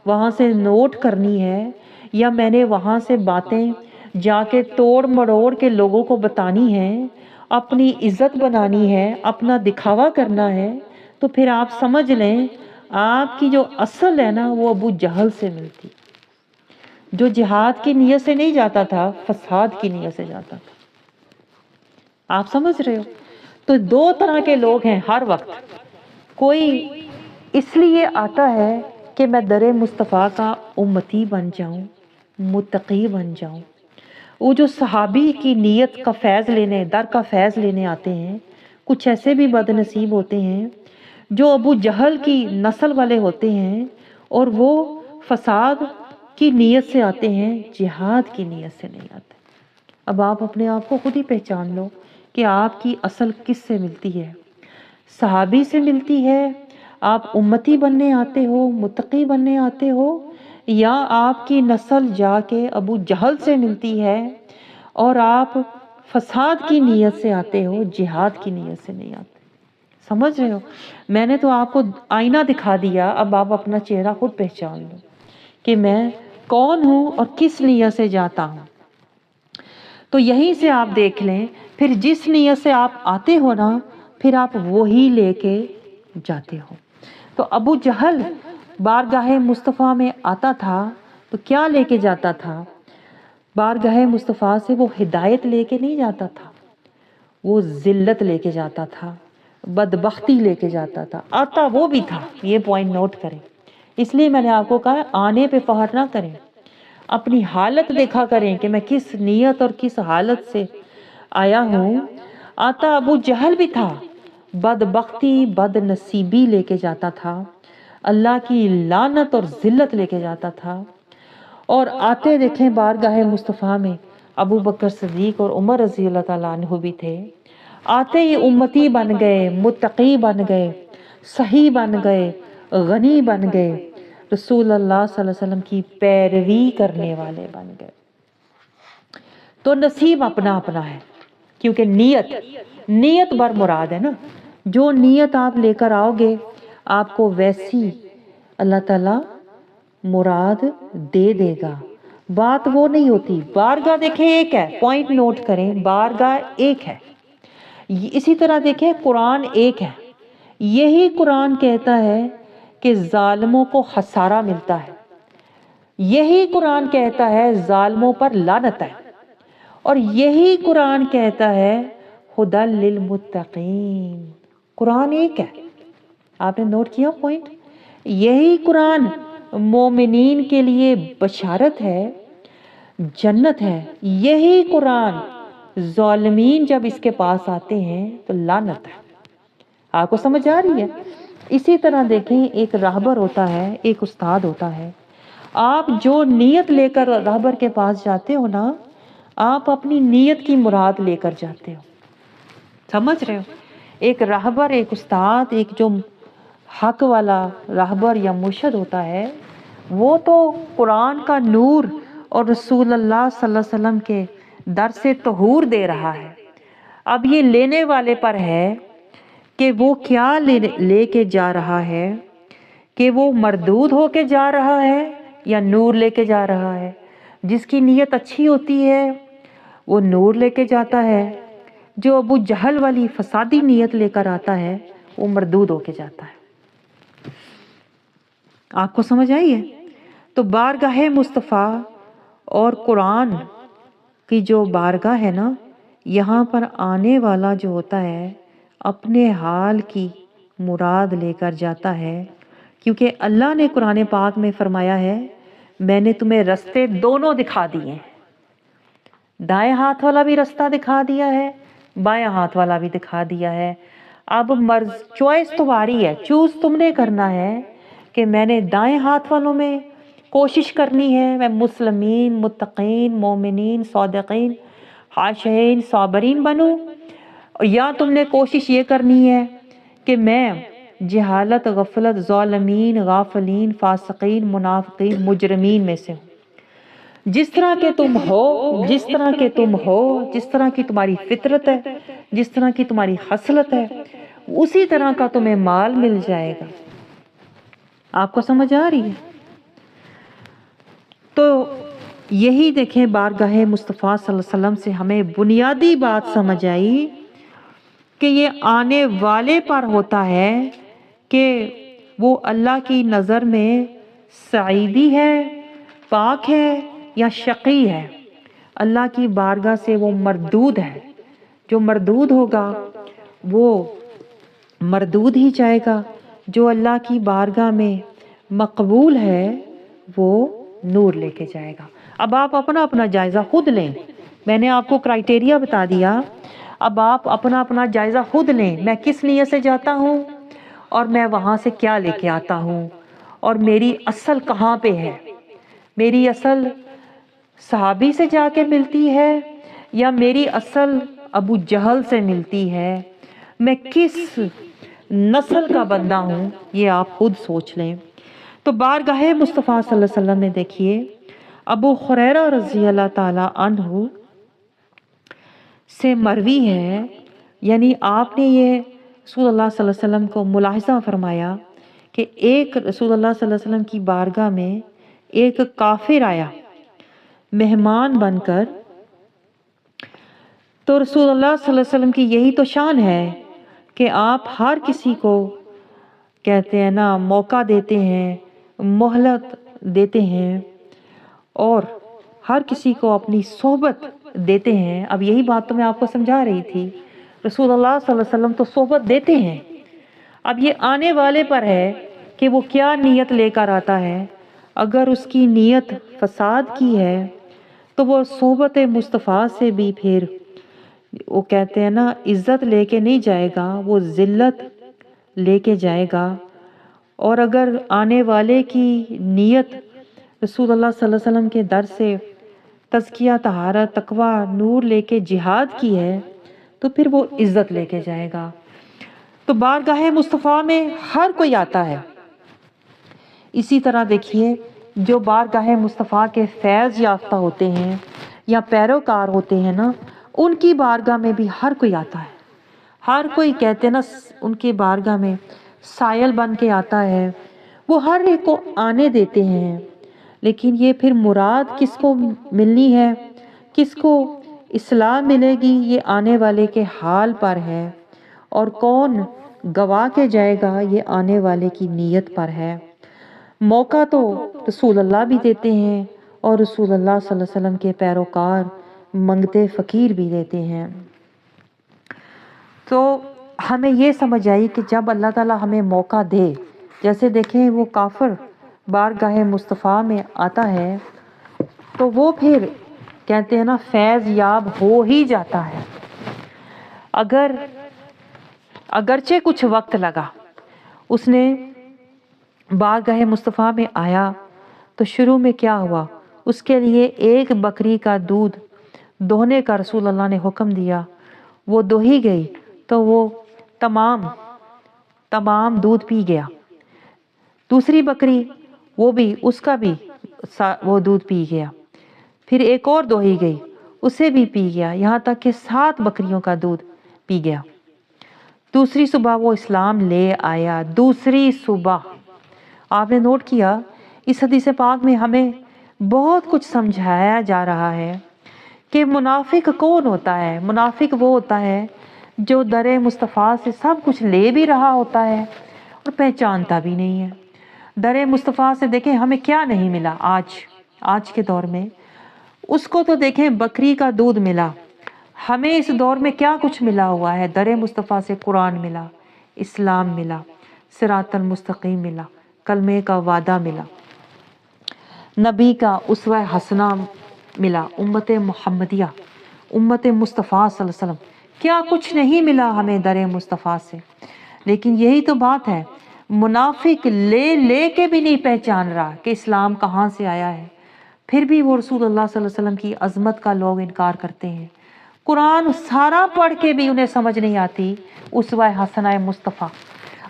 وہاں سے نوٹ کرنی ہے، یا میں نے وہاں سے باتیں جا کے توڑ مڑوڑ کے لوگوں کو بتانی ہے، اپنی عزت بنانی ہے، اپنا دکھاوا کرنا ہے، تو پھر آپ سمجھ لیں آپ کی جو اصل ہے نا وہ ابو جہل سے ملتی، جو جہاد کی نیت سے نہیں جاتا تھا، فساد کی نیت سے جاتا تھا۔ آپ سمجھ رہے ہو؟ تو دو طرح کے لوگ ہیں ہر وقت۔ کوئی اس لیے آتا ہے کہ میں در مصطفیٰ کا امتی بن جاؤں، متقی بن جاؤں۔ وہ جو صحابی کی نیت کا فیض لینے، در کا فیض لینے آتے ہیں، کچھ ایسے بھی بد نصیب ہوتے ہیں جو ابو جہل کی نسل والے ہوتے ہیں اور وہ فساد کی نیت سے آتے ہیں، جہاد کی نیت سے نہیں آتے۔ اب آپ اپنے آپ کو خود ہی پہچان لو کہ آپ کی اصل کس سے ملتی ہے۔ صحابی سے ملتی ہے، آپ امتی بننے آتے ہو، متقی بننے آتے ہو، یا آپ کی نسل جا کے ابو جہل سے ملتی ہے اور آپ فساد کی نیت سے آتے ہو، جہاد کی نیت سے نہیں آتے۔ سمجھ رہے ہو؟ میں نے تو آپ کو آئینہ دکھا دیا، اب آپ اپنا چہرہ خود پہچان لو کہ میں کون ہوں اور کس نیت سے جاتا ہوں۔ تو یہیں سے آپ دیکھ لیں، پھر جس نیت سے آپ آتے ہو نا، پھر آپ وہی لے کے جاتے ہو۔ تو ابو جہل بارگاہ مصطفیٰ میں آتا تھا تو کیا لے کے جاتا تھا؟ بارگاہ مصطفیٰ سے وہ ہدایت لے کے نہیں جاتا تھا، وہ ذلت لے کے جاتا تھا، بدبختی لے کے جاتا تھا۔ آتا وہ بھی تھا، یہ پوائنٹ نوٹ کریں۔ اس لیے میں نے آپ کو کہا آنے پہ فخر نہ کریں، اپنی حالت دیکھا کریں کہ میں کس نیت اور کس حالت سے آیا ہوں۔ آتا ابو جہل بھی تھا، بدبختی بد نصیبی لے کے جاتا تھا، اللہ کی لعنت اور ذلت لے کے جاتا تھا۔ اور آتے دیکھیں بارگاہ مصطفیٰ میں ابو بکر صدیق اور عمر رضی اللہ تعالیٰ عنہ بھی تھے، آتے ہی امتی بن گئے، متقی بن گئے، صحیح بن گئے، غنی بن گئے، رسول اللہ صلی اللہ علیہ وسلم کی پیروی کرنے والے بن گئے۔ تو نصیب اپنا اپنا ہے، کیونکہ نیت بر مراد ہے نا۔ جو نیت آپ لے کر آؤ گے آپ کو ویسی اللہ تعالیٰ مراد دے دے گا۔ بات وہ نہیں ہوتی، بارگاہ دیکھیں ایک ہے، پوائنٹ نوٹ کریں، بارگاہ ایک ہے۔ اسی طرح دیکھیں قرآن ایک ہے، یہی قرآن کہتا ہے کہ ظالموں کو خسارہ ملتا ہے، یہی قرآن کہتا ہے ظالموں پر لعنت ہے، اور یہی قرآن کہتا ہے ہدی للمتقین۔ قرآن ایک ہے، آپ نے نوٹ کیا پوائنٹ؟ یہی قرآن مومنین کے لیے بشارت ہے، جنت ہے، یہی قرآن ظالمین جب اس کے پاس آتے ہیں تو لعنت ہے۔ آپ کو سمجھ آ رہی ہے؟ اسی طرح دیکھیں ایک راہبر ہوتا ہے، ایک استاد ہوتا ہے، آپ جو نیت لے کر راہبر کے پاس جاتے ہو نا، آپ اپنی نیت کی مراد لے کر جاتے ہو۔ سمجھ رہے ہو؟ ایک راہبر، ایک استاد، ایک جو حق والا راہبر یا مرشد ہوتا ہے، وہ تو قرآن کا نور اور رسول اللہ صلی اللہ علیہ وسلم کے در سے طہور دے رہا ہے۔ اب یہ لینے والے پر ہے کہ وہ کیا لے کے جا رہا ہے، کہ وہ مردود ہو کے جا رہا ہے یا نور لے کے جا رہا ہے۔ جس کی نیت اچھی ہوتی ہے وہ نور لے کے جاتا ہے، جو ابو جہل والی فسادی نیت لے کر آتا ہے وہ مردود ہو کے جاتا ہے۔ آپ کو سمجھ آئی ہے؟ تو بارگاہ مصطفیٰ اور قرآن کی جو بارگاہ ہے نا، یہاں پر آنے والا جو ہوتا ہے اپنے حال کی مراد لے کر جاتا ہے، کیونکہ اللہ نے قرآن پاک میں فرمایا ہے میں نے تمہیں رستے دونوں دکھا دیے ہیں، دائیں ہاتھ والا بھی رستہ دکھا دیا ہے، بائیں ہاتھ والا بھی دکھا دیا ہے۔ اب چوائس تمہاری ہے، چوز تم نے کرنا ہے کہ میں نے دائیں ہاتھ والوں میں کوشش کرنی ہے، میں مسلمین، متقین، مومنین، صادقین، خاشعین، صابرین بنوں، یا تم نے کوشش یہ کرنی ہے کہ میں جہالت، غفلت، ظالمین، غافلین، فاسقین، منافقین، مجرمین میں سے ہوں۔ جس طرح کے تم ہو، جس طرح کے تم ہو، جس طرح کی تمہاری فطرت ہے، جس طرح کی تمہاری خصلت ہے، اسی طرح کا تمہیں مال مل جائے گا۔ آپ کو سمجھ آ رہی ہے؟ تو یہی دیکھیں بارگاہ مصطفیٰ صلی اللہ علیہ وسلم سے ہمیں بنیادی بات سمجھ آئی کہ یہ آنے والے پر ہوتا ہے کہ وہ اللہ کی نظر میں سعیدی ہے، پاک ہے یا شقی ہے۔ اللہ کی بارگاہ سے وہ مردود ہے، جو مردود ہوگا وہ مردود ہی جائے گا، جو اللہ کی بارگاہ میں مقبول ہے وہ نور لے کے جائے گا۔ اب آپ اپنا اپنا جائزہ خود لیں، میں نے آپ کو کرائٹیریا بتا دیا، اب آپ اپنا اپنا جائزہ خود لیں، میں کس نیت سے جاتا ہوں اور میں وہاں سے کیا لے کے آتا ہوں، اور میری اصل کہاں پہ ہے، میری اصل صحابی سے جا کے ملتی ہے یا میری اصل ابو جہل سے ملتی ہے، میں کس نسل کا بندہ ہوں، یہ آپ خود سوچ لیں۔ تو بارگاہ مصطفیٰ صلی اللہ علیہ وسلم میں دیکھیے ابو ہریرہ رضی اللہ تعالی عنہ سے مروی ہے، یعنی آپ نے یہ رسول اللہ صلی اللہ علیہ وسلم کو ملاحظہ فرمایا کہ ایک رسول اللہ صلی اللہ علیہ وسلم کی بارگاہ میں ایک کافر آیا مہمان بن کر، تو رسول اللہ صلی اللہ علیہ وسلم کی یہی تو شان ہے کہ آپ ہر کسی کو کہتے ہیں نا موقع دیتے ہیں، مہلت دیتے ہیں اور ہر کسی کو اپنی صحبت دیتے ہیں۔ اب یہی بات تو میں آپ کو سمجھا رہی تھی، رسول اللہ صلی اللہ علیہ وسلم تو صحبت دیتے ہیں، اب یہ آنے والے پر ہے کہ وہ کیا نیت لے کر آتا ہے۔ اگر اس کی نیت فساد کی ہے تو وہ صحبت مصطفیٰ سے بھی پھر وہ کہتے ہیں نا عزت لے کے نہیں جائے گا، وہ ذلت لے کے جائے گا۔ اور اگر آنے والے کی نیت رسول اللہ صلی اللہ علیہ وسلم کے در سے تزکیہ، طہارت، تقوی، نور لے کے جہاد کی ہے تو پھر وہ عزت لے کے جائے گا۔ تو بارگاہ مصطفیٰ میں ہر کوئی آتا ہے۔ اسی طرح دیکھیے جو بارگاہ مصطفیٰ کے فیض یافتہ ہوتے ہیں یا پیروکار ہوتے ہیں نا، ان کی بارگاہ میں بھی ہر کوئی آتا ہے، ہر کوئی کہتے ہیں نا ان کی بارگاہ میں سائل بن کے آتا ہے، وہ ہر ایک کو آنے دیتے ہیں۔ لیکن یہ پھر مراد کس کو ملنی ہے، کس کو اصلاح ملے گی، یہ آنے والے کے حال پر ہے، اور کون گوا کے جائے گا یہ آنے والے کی نیت پر ہے۔ موقع تو رسول اللہ بھی دیتے ہیں اور رسول اللہ صلی اللہ علیہ وسلم کے پیروکار منگتے فقیر بھی دیتے ہیں۔ تو ہمیں یہ سمجھ آئی کہ جب اللہ تعالیٰ ہمیں موقع دے، جیسے دیکھیں وہ کافر بارگاہ مصطفیٰ میں آتا ہے تو وہ پھر کہتے ہیں نا فیض یاب ہو ہی جاتا ہے، اگرچہ کچھ وقت لگا۔ اس نے بارگاہ مصطفیٰ میں آیا تو شروع میں کیا ہوا، اس کے لیے ایک بکری کا دودھ دوہنے کا رسول اللہ نے حکم دیا، وہ دوہی گئی تو وہ تمام دودھ پی گیا۔ دوسری بکری وہ بھی اس کا بھی وہ دودھ پی گیا، پھر ایک اور دوہی گئی اسے بھی پی گیا، یہاں تک کہ 7 بکریوں کا دودھ پی گیا۔ دوسری صبح وہ اسلام لے آیا، دوسری صبح آپ نے نوٹ کیا اس حدیث پاک میں ہمیں بہت کچھ سمجھایا جا رہا ہے کہ منافق کون ہوتا ہے. منافق وہ ہوتا ہے جو در مصطفیٰ سے سب کچھ لے بھی رہا ہوتا ہے اور پہچانتا بھی نہیں ہے. در مصطفیٰ سے دیکھیں ہمیں کیا نہیں ملا آج کے دور میں. اس کو تو دیکھیں بکری کا دودھ ملا. ہمیں اس دور میں کیا کچھ ملا ہوا ہے. در مصطفیٰ سے قرآن ملا، اسلام ملا، صراط المستقیم ملا، کلمے کا وعدہ ملا، نبی کا اسوہ حسنہ ملا، امت محمدیہ، امت مصطفیٰ صلی اللہ علیہ وسلم. کیا کچھ نہیں ملا ہمیں در مصطفیٰ سے. لیکن یہی تو بات ہے، منافق لے کے بھی نہیں پہچان رہا کہ اسلام کہاں سے آیا ہے. پھر بھی وہ رسول اللہ صلی اللہ علیہ وسلم کی عظمت کا لوگ انکار کرتے ہیں. قرآن سارا پڑھ کے بھی انہیں سمجھ نہیں آتی اسوہ حسنہ مصطفیٰ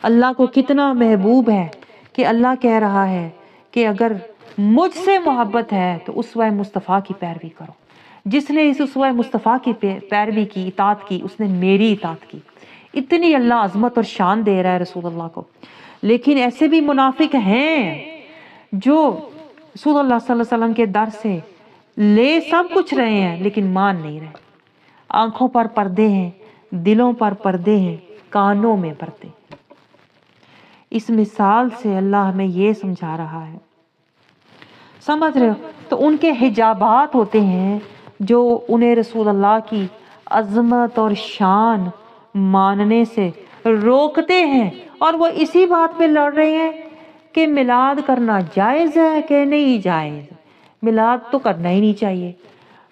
اللہ کو کتنا محبوب ہے کہ اللہ کہہ رہا ہے کہ اگر مجھ سے محبت ہے تو اسوہ مصطفیٰ کی پیروی کرو. جس نے اس اسوہ مصطفیٰ کی پیروی کی، اطاعت کی، اس نے میری اطاعت کی. اتنی اللہ عظمت اور شان دے رہا ہے رسول اللہ کو. لیکن ایسے بھی منافق ہیں جو رسول اللہ صلی اللہ علیہ وسلم کے در سے لے سب کچھ رہے ہیں لیکن مان نہیں رہے. آنکھوں پر پردے ہیں، دلوں پر پردے ہیں، کانوں میں پردے. اس مثال سے اللہ ہمیں یہ سمجھا رہا ہے. سمجھ رہے ہو؟ تو ان کے حجابات ہوتے ہیں جو انہیں رسول اللہ کی عظمت اور شان ماننے سے روکتے ہیں، اور وہ اسی بات پہ لڑ رہے ہیں کہ میلاد کرنا جائز ہے کہ نہیں جائز. میلاد تو کرنا ہی نہیں چاہیے.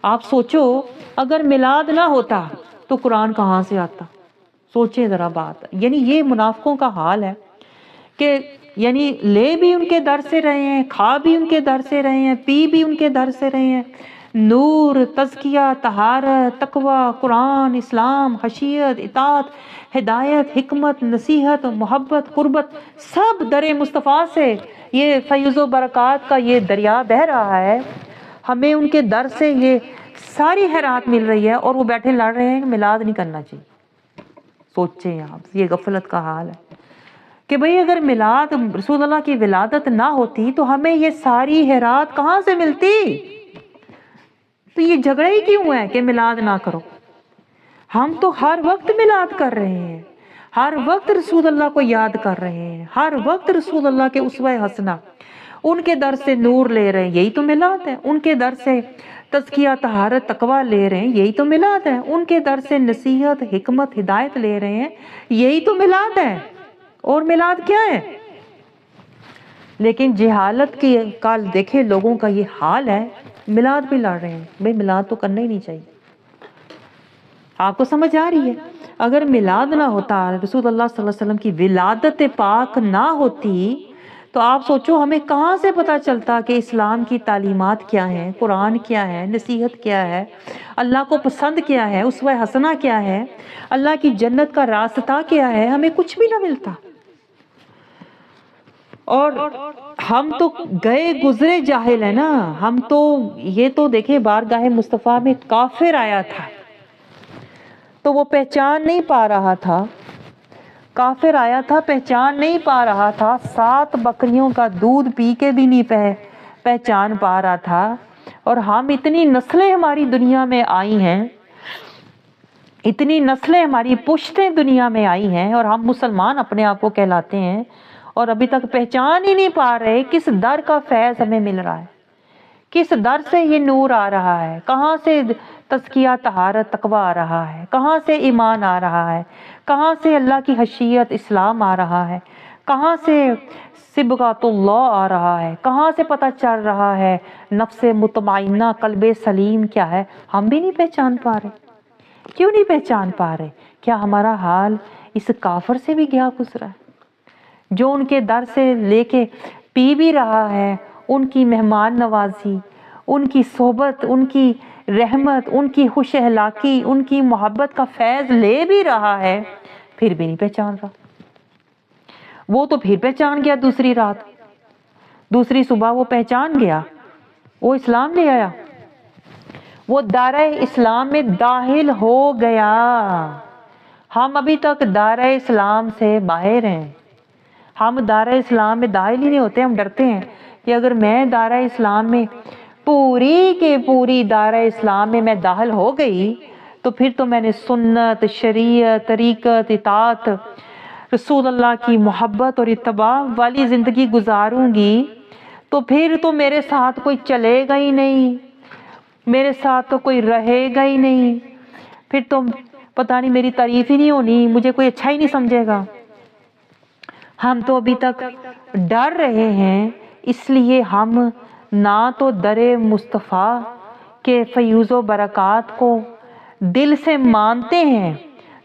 آپ سوچو اگر میلاد نہ ہوتا تو قرآن کہاں سے آتا؟ سوچیں ذرا بات. یعنی یہ منافقوں کا حال ہے کہ یعنی لے بھی ان کے در سے رہے ہیں، کھا بھی ان کے در سے رہے ہیں، پی بھی ان کے در سے رہے ہیں. نور، تزکیہ، طہارت، تقوی، قرآن، اسلام، خشیت، اطاعت، ہدایت، حکمت، نصیحت، محبت، قربت، سب در مصطفیٰ سے یہ فیض و برکات کا یہ دریا بہہ رہا ہے. ہمیں ان کے در سے یہ ساری خیرات مل رہی ہے اور وہ بیٹھے لڑ رہے ہیں کہ میلاد نہیں کرنا چاہیے. سوچیں آپ، یہ غفلت کا حال ہے کہ بھئی اگر میلاد رسول اللہ کی ولادت نہ ہوتی تو ہمیں یہ ساری خیرات کہاں سے ملتی؟ تو یہ جھگڑا ہی کیوں ہے کہ میلاد نہ کرو؟ ہم تو ہر وقت میلاد کر رہے ہیں، ہر وقت رسول اللہ کو یاد کر رہے ہیں، ہر وقت رسول اللہ کے اسوہ حسنہ ان کے در سے نور لے رہے ہیں. یہی تو میلاد ہے. ان کے در سے تزکیہ، طہارت، تقوی لے رہے ہیں. یہی تو میلاد ہے. ان کے در سے نصیحت، حکمت، ہدایت لے رہے ہیں. یہی تو میلاد ہے. اور میلاد کیا ہے؟ لیکن جہالت کی کال دیکھے لوگوں کا یہ حال ہے، میلاد بھی لڑ رہے ہیں. بھئی میلاد تو کرنا ہی نہیں چاہیے. آپ کو سمجھ آ رہی ہے؟ اگر میلاد نہ ہوتا، رسول اللہ صلی اللہ علیہ وسلم کی ولادت پاک نہ ہوتی تو آپ سوچو ہمیں کہاں سے پتہ چلتا کہ اسلام کی تعلیمات کیا ہیں، قرآن کیا ہے، نصیحت کیا ہے، اللہ کو پسند کیا ہے، اسوہ حسنہ کیا ہے، اللہ کی جنت کا راستہ کیا ہے. ہمیں کچھ بھی نہ ملتا. اور ہم تو گئے گزرے جاہل ہیں نا. ہم تو یہ تو دیکھیں بارگاہ مصطفیٰ میں کافر آیا تھا تو وہ پہچان نہیں پا رہا تھا. کافر آیا تھا، پہچان نہیں پا رہا تھا. 7 بکریوں کا دودھ پی کے بھی نہیں پہچان پا رہا تھا. اور ہم اتنی نسلیں ہماری دنیا میں آئی ہیں، اتنی نسلیں ہماری پشتیں دنیا میں آئی ہیں اور ہم مسلمان اپنے آپ کو کہلاتے ہیں اور ابھی تک پہچان ہی نہیں پا رہے کس در کا فیض ہمیں مل رہا ہے، کس در سے یہ نور آ رہا ہے، کہاں سے تزکیہ، طہارت، تقوی آ رہا ہے، کہاں سے ایمان آ رہا ہے، کہاں سے اللہ کی خشیت، اسلام آ رہا ہے، کہاں سے صبغۃ اللہ آ رہا ہے، کہاں سے پتہ چل رہا ہے نفس مطمئنہ، قلب سلیم کیا ہے. ہم بھی نہیں پہچان پا رہے. کیوں نہیں پہچان پا رہے؟ کیا ہمارا حال اس کافر سے بھی گیا گزرا ہے جو ان کے در سے لے کے پی بھی رہا ہے، ان کی مہمان نوازی، ان کی صحبت، ان کی رحمت، ان کی خوش اخلاقی، ان کی محبت کا فیض لے بھی رہا ہے، پھر بھی نہیں پہچان رہا. وہ تو پھر پہچان گیا دوسری رات، دوسری صبح وہ پہچان گیا، وہ اسلام لے آیا، وہ دائرہ اسلام میں داخل ہو گیا. ہم ابھی تک دائرہ اسلام سے باہر ہیں. ہم دائرہ اسلام میں داخل ہی نہیں ہوتے. ہم ڈرتے ہیں کہ اگر میں دائرہ اسلام میں پوری کے پوری دائرہ اسلام میں داخل ہو گئی تو پھر تو میں نے سنت، شریعت، طریقت، اطاعت، رسول اللہ کی محبت اور اتباع والی زندگی گزاروں گی، تو پھر تو میرے ساتھ کوئی چلے گا ہی نہیں، میرے ساتھ تو کوئی رہے گا ہی نہیں، پھر تو پتہ نہیں میری تعریف ہی نہیں ہونی، مجھے کوئی اچھا ہی نہیں سمجھے گا. ہم تو ابھی تک ڈر رہے ہیں، اس لیے ہم نہ تو در مصطفیٰ کے فیوز و برکات کو دل سے مانتے ہیں،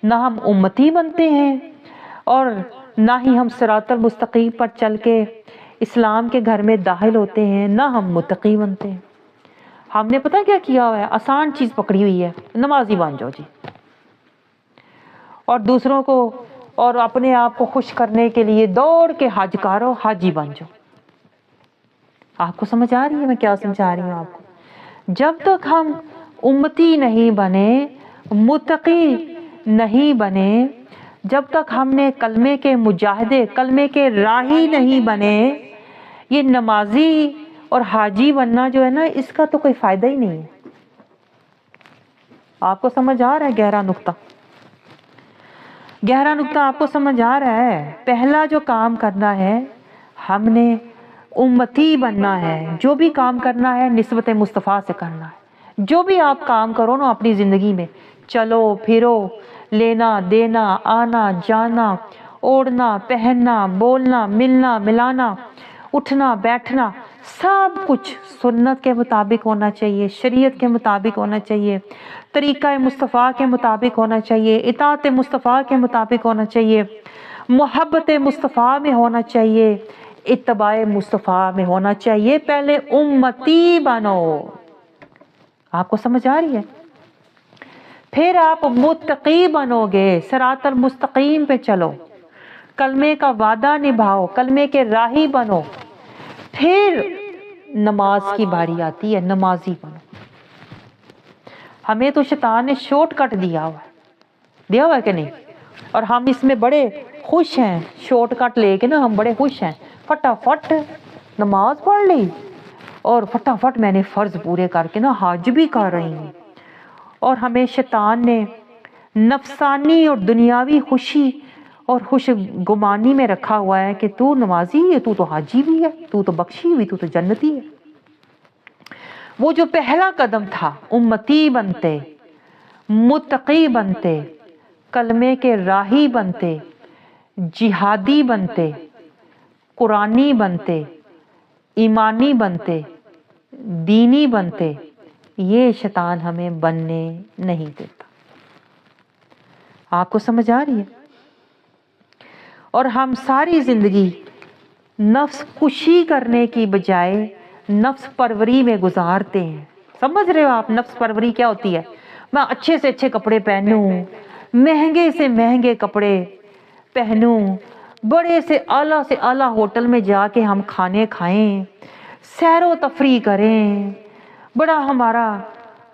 نہ ہم امتی بنتے ہیں، اور نہ ہی ہم صراط المستقیم پر چل کے اسلام کے گھر میں داخل ہوتے ہیں، نہ ہم متقی بنتے ہیں. ہم نے پتہ کیا کیا ہوا ہے؟ آسان چیز پکڑی ہوئی ہے، نمازی بن جاؤ جی، اور دوسروں کو اور اپنے آپ کو خوش کرنے کے لیے دوڑ کے حج کرو، حاجی بن جاؤ. آپ کو سمجھ آ رہی ہے میں کیا سمجھا رہی ہوں آپ کو؟ جب تک ہم امتی نہیں بنے، متقی نہیں بنے، جب تک ہم نے کلمے کے مجاہدے، کلمے کے راہی نہیں بنے، یہ نمازی اور حاجی بننا جو ہے نا، اس کا تو کوئی فائدہ ہی نہیں ہے. آپ کو سمجھ آ رہا ہے گہرا نقطہ؟ گہرا نقطہ آپ کو سمجھ آ رہا ہے؟ پہلا جو کام کرنا ہے، ہم نے امتی بننا ہے. جو بھی کام کرنا ہے نسبت مصطفیٰ سے کرنا ہے. جو بھی آپ کام کرو نا اپنی زندگی میں، چلو پھرو، لینا دینا، آنا جانا، اوڑھنا پہننا، بولنا ملنا ملانا، اٹھنا بیٹھنا، سب کچھ سنت کے مطابق ہونا چاہیے، شریعت کے مطابق ہونا چاہیے، طریقہ مصطفیٰ کے مطابق ہونا چاہیے، اطاعت مصطفیٰ کے مطابق ہونا چاہیے، محبت مصطفیٰ میں ہونا چاہیے، اتباع مصطفیٰ میں ہونا چاہیے. پہلے امتی بنو. آپ کو سمجھ آ رہی ہے؟ پھر آپ متقی بنو گے، صراط المستقیم پہ چلو، کلمے کا وعدہ نبھاؤ، کلمے کے راہی بنو. پھر نماز کی باری آتی ہے، نمازی بنو. ہمیں تو شیطان نے شارٹ کٹ دیا ہوا ہے کہ نہیں؟ اور ہم اس میں بڑے خوش ہیں، شارٹ کٹ لے کے نا ہم بڑے خوش ہیں. فٹافٹ نماز پڑھ لی اور فٹافٹ میں نے فرض پورے کر کے نا حج بھی کر رہی ہوں. اور ہمیں شیطان نے نفسانی اور دنیاوی خوشی اور خوش گمانی میں رکھا ہوا ہے کہ تو نمازی ہے، تو حاجی بھی ہے، تو بخشی ہوئی، تو جنتی ہے. وہ جو پہلا قدم تھا، امتی بنتے، متقی بنتے، کلمے کے راہی بنتے، جہادی بنتے، قرآنی بنتے، ایمانی بنتے، دینی بنتے، یہ شیطان ہمیں بننے نہیں دیتا. آپ کو سمجھ آ رہی ہے؟ اور ہم ساری زندگی نفس کشی کرنے کی بجائے نفس پروری میں گزارتے ہیں. سمجھ رہے ہو آپ نفس پروری کیا ہوتی ہے؟ میں اچھے سے اچھے کپڑے پہنوں، مہنگے سے مہنگے کپڑے پہنوں، بڑے سے اعلیٰ ہوٹل میں جا کے ہم کھانے کھائیں، سیر و تفریح کریں، بڑا ہمارا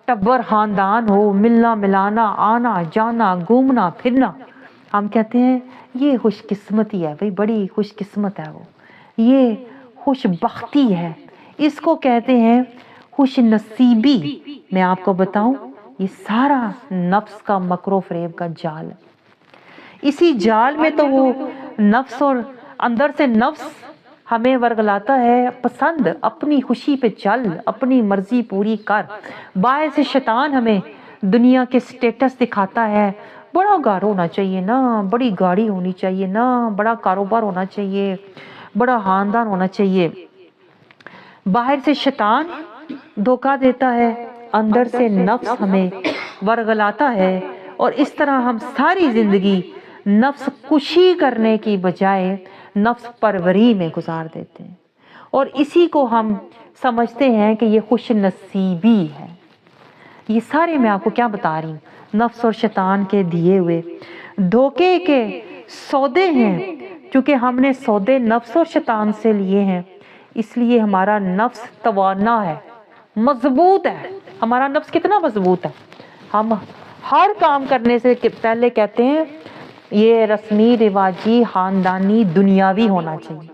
ٹبر خاندان ہو، ملنا ملانا، آنا جانا، گھومنا پھرنا. ہم کہتے ہیں یہ خوش قسمتی ہے بھئی، بڑی خوش قسمت ہے وہ، یہ خوش بختی ہے، اس کو کہتے ہیں خوش نصیبی. میں آپ کو بتاؤں یہ سارا نفس کا مکر و فریب کا جال ہے. اسی جال میں تو وہ نفس اور اندر سے نفس ہمیں ورگلاتا ہے پسند، اپنی خوشی پہ چل، اپنی مرضی پوری کر. باعث شیطان ہمیں دنیا کے سٹیٹس دکھاتا ہے، بڑا گھر ہونا چاہیے نا، بڑی گاڑی ہونی چاہیے نا، بڑا کاروبار ہونا چاہیے، بڑا خاندان ہونا چاہیے. باہر سے شیطان دھوکہ دیتا ہے، اندر سے نفس ہمیں ورگلاتا ہے، اور اس طرح ہم ساری زندگی نفس کشی کرنے کی بجائے نفس پروری میں گزار دیتے ہیں، اور اسی کو ہم سمجھتے ہیں کہ یہ خوش نصیبی ہے. یہ سارے میں آپ کو کیا بتا رہی ہوں، نفس اور شیطان کے دیے ہوئے دھوکے کے سودے ہیں. چونکہ ہم نے سودے نفس اور شیطان سے لیے ہیں، اس لیے ہمارا نفس توانا ہے، مضبوط ہے. ہمارا نفس کتنا مضبوط ہے، ہم ہر کام کرنے سے پہلے کہتے ہیں یہ رسمی رواجی خاندانی دنیاوی ہونا چاہیے.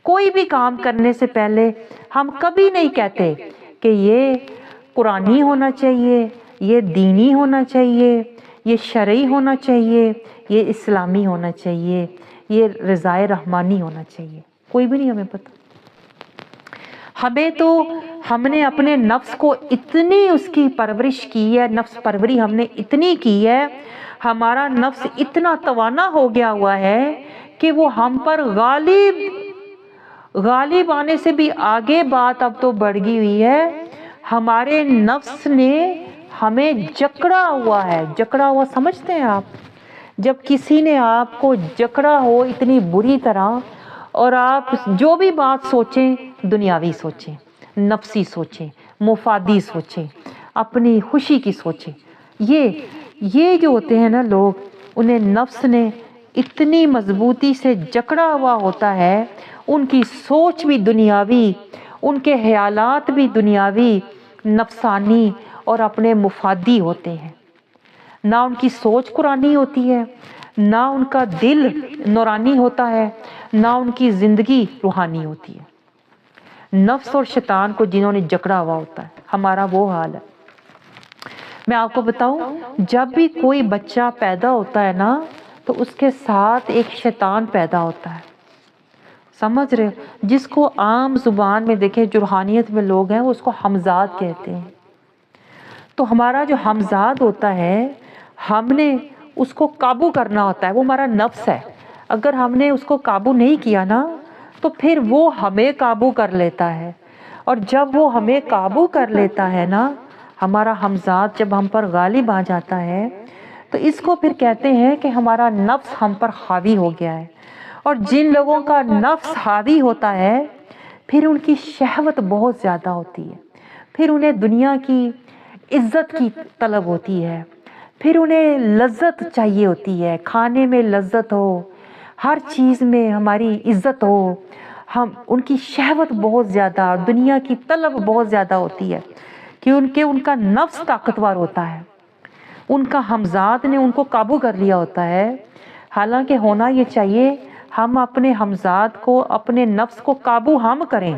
کوئی بھی کام کرنے سے پہلے ہم کبھی نہیں کہتے کہ یہ قرآنی ہونا چاہیے، یہ دینی ہونا چاہیے، یہ شرعی ہونا چاہیے، یہ اسلامی ہونا چاہیے، یہ رضائے رحمانی ہونا چاہیے. کوئی بھی نہیں ہمیں پتہ. ہمیں تو ہم نے اپنے نفس کو اتنی اس کی پرورش کی ہے، نفس پروری ہم نے اتنی کی ہے، ہمارا نفس اتنا توانا ہو گیا ہوا ہے کہ وہ ہم پر غالب آنے سے بھی آگے بات اب تو بڑھ گئی ہوئی ہے. ہمارے نفس نے ہمیں جکڑا ہوا ہے. جکڑا ہوا سمجھتے ہیں آپ؟ جب کسی نے آپ کو جکڑا ہو اتنی بری طرح اور آپ جو بھی بات سوچیں دنیاوی سوچیں، نفسی سوچیں، مفادی سوچیں، اپنی خوشی کی سوچیں. یہ جو ہوتے ہیں نا لوگ، انہیں نفس نے اتنی مضبوطی سے جکڑا ہوا ہوتا ہے، ان کی سوچ بھی دنیاوی، ان کے خیالات بھی دنیاوی، نفسانی اور اپنے مفادی ہوتے ہیں. نہ ان کی سوچ قرآنی ہوتی ہے، نہ ان کا دل نورانی ہوتا ہے، نہ ان کی زندگی روحانی ہوتی ہے. نفس اور شیطان کو جنہوں نے جکڑا ہوا ہوتا ہے، ہمارا وہ حال ہے. میں آپ کو بتاؤں، جب بھی کوئی بچہ پیدا ہوتا ہے نا تو اس کے ساتھ ایک شیطان پیدا ہوتا ہے. سمجھ رہے ہو؟ جس کو عام زبان میں دیکھیں، جو روحانیت میں لوگ ہیں وہ اس کو حمزاد کہتے ہیں. تو ہمارا جو حمزاد ہوتا ہے، ہم نے اس کو قابو کرنا ہوتا ہے. وہ ہمارا نفس ہے. اگر ہم نے اس کو قابو نہیں کیا نا تو پھر وہ ہمیں قابو کر لیتا ہے. اور جب وہ ہمیں قابو کر لیتا ہے نا، ہمارا حمزاد جب ہم پر غالب آ جاتا ہے تو اس کو پھر کہتے ہیں کہ ہمارا نفس ہم پر حاوی ہو گیا ہے. اور جن لوگوں کا نفس حاوی ہوتا ہے پھر ان کی شہوت بہت زیادہ ہوتی ہے. پھر انہیں دنیا کی عزت کی طلب ہوتی ہے، پھر انہیں لذت چاہیے ہوتی ہے. کھانے میں لذت ہو، ہر چیز میں ہماری عزت ہو. ان کی شہوت بہت زیادہ، دنیا کی طلب بہت زیادہ ہوتی ہے کہ ان کا نفس طاقتور ہوتا ہے. ان کا حمزاد نے ان کو قابو کر لیا ہوتا ہے. حالانکہ ہونا یہ چاہیے ہم اپنے حمزاد کو، اپنے نفس کو قابو ہم کریں.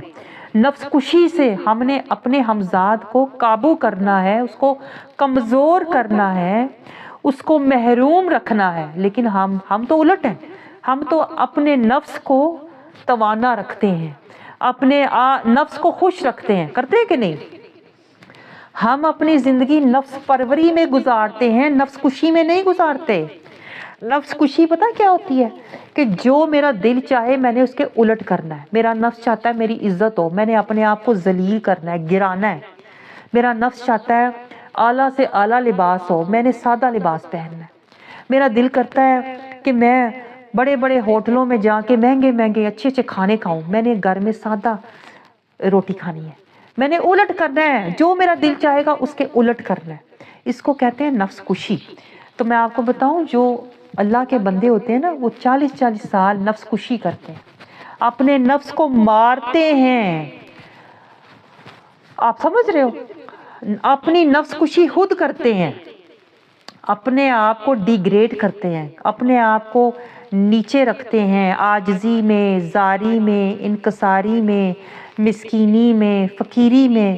نفس کشی سے ہم نے اپنے حمزاد کو قابو کرنا ہے، اس کو کمزور کرنا ہے، اس کو محروم رکھنا ہے. لیکن ہم تو الٹ ہیں. ہم تو اپنے نفس کو توانا رکھتے ہیں، اپنے نفس کو خوش رکھتے ہیں. کرتے ہیں کہ نہیں؟ ہم اپنی زندگی نفس پروری میں گزارتے ہیں، نفس کشی میں نہیں گزارتے. نفس کشی پتہ کیا ہوتی ہے؟ کہ جو میرا دل چاہے میں نے اس کے الٹ کرنا ہے. میرا نفس چاہتا ہے میری عزت ہو، میں نے اپنے آپ کو ذلیل کرنا ہے، گرانا ہے. میرا نفس چاہتا ہے اعلیٰ سے اعلیٰ لباس ہو، میں نے سادہ لباس پہننا ہے. میرا دل کرتا ہے کہ میں بڑے بڑے ہوٹلوں میں جا کے مہنگے مہنگے اچھے اچھے کھانے کھاؤں، میں نے گھر میں سادہ روٹی کھانی ہے. میں نے الٹ کرنا ہے، جو میرا دل چاہے گا اس کے الٹ کرنا ہے. اس کو کہتے ہیں نفس کشی. تو میں آپ کو بتاؤں، جو اللہ کے بندے ہوتے ہیں نا وہ 40 سال نفس کشی کرتے ہیں، اپنے نفس کو مارتے ہیں. آپ سمجھ رہے ہو؟ اپنی نفس کشی خود کرتے ہیں، اپنے آپ کو ڈیگریڈ کرتے ہیں، اپنے آپ کو نیچے رکھتے ہیں، عاجزی میں، زاری میں، انکساری میں، مسکینی میں، فقیری میں،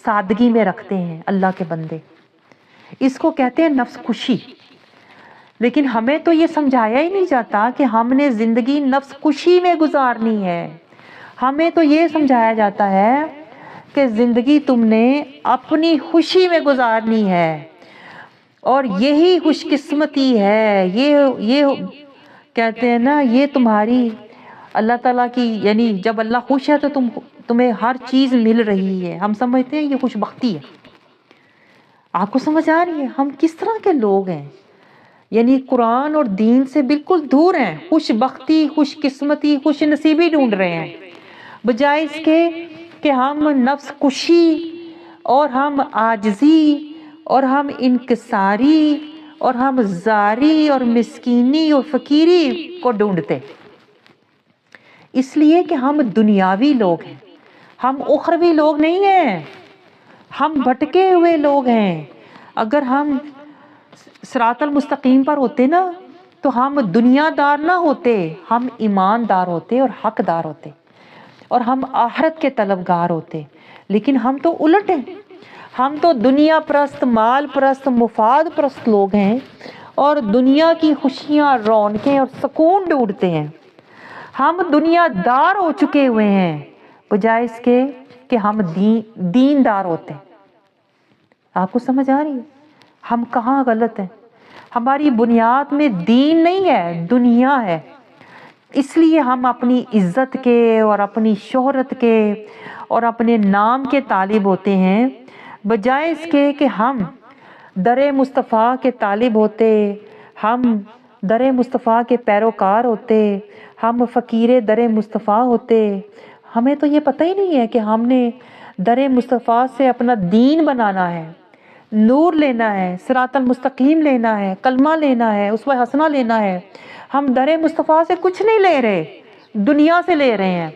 سادگی میں رکھتے ہیں اللہ کے بندے. اس کو کہتے ہیں نفس کشی. لیکن ہمیں تو یہ سمجھایا ہی نہیں جاتا کہ ہم نے زندگی نفس کشی میں گزارنی ہے. ہمیں تو یہ سمجھایا جاتا ہے کہ زندگی تم نے اپنی خوشی میں گزارنی ہے، اور یہی خوش قسمتی ہے. یہ کہتے ہیں نا، یہ تمہاری اللہ تعالیٰ کی، یعنی جب اللہ خوش ہے تو تمہیں ہر چیز مل رہی ہے. ہم سمجھتے ہیں یہ خوش بختی ہے. آپ کو سمجھ آ رہی ہے ہم کس طرح کے لوگ ہیں؟ یعنی قرآن اور دین سے بالکل دور ہیں، خوش بختی، خوش قسمتی، خوش نصیبی ڈھونڈ رہے ہیں، بجائے اس کے کہ ہم نفس کشی اور ہم عاجزی اور ہم انکساری اور ہم زاری اور مسکینی اور فقیری کو ڈھونڈتے. اس لیے کہ ہم دنیاوی لوگ ہیں، ہم اخروی لوگ نہیں ہیں، ہم بھٹکے ہوئے لوگ ہیں. اگر ہم صراط المستقیم پر ہوتے نا تو ہم دنیا دار نہ ہوتے، ہم ایماندار ہوتے اور حقدار ہوتے، اور ہم آخرت کے طلبگار ہوتے. لیکن ہم تو الٹ ہیں، ہم تو دنیا پرست، مال پرست، مفاد پرست لوگ ہیں، اور دنیا کی خوشیاں، رونقیں اور سکون ڈھونڈتے ہیں. ہم دنیا دار ہو چکے ہوئے ہیں بجائے اس کے کہ ہم دیندار ہوتے ہیں. آپ کو سمجھ آ رہی ہے ہم کہاں غلط ہیں؟ ہماری بنیاد میں دین نہیں ہے، دنیا ہے. اس لیے ہم اپنی عزت کے اور اپنی شہرت کے اور اپنے نام کے طالب ہوتے ہیں، بجائے اس کے کہ ہم در مصطفیٰ کے طالب ہوتے، ہم در مصطفیٰ کے پیروکار ہوتے، ہم فقیر در مصطفیٰ ہوتے. ہمیں تو یہ پتہ ہی نہیں ہے کہ ہم نے در مصطفیٰ سے اپنا دین بنانا ہے، نور لینا ہے، صراط المستقیم لینا ہے، کلمہ لینا ہے، اسوہ حسنہ لینا ہے. ہم در مصطفیٰ سے کچھ نہیں لے رہے، دنیا سے لے رہے ہیں.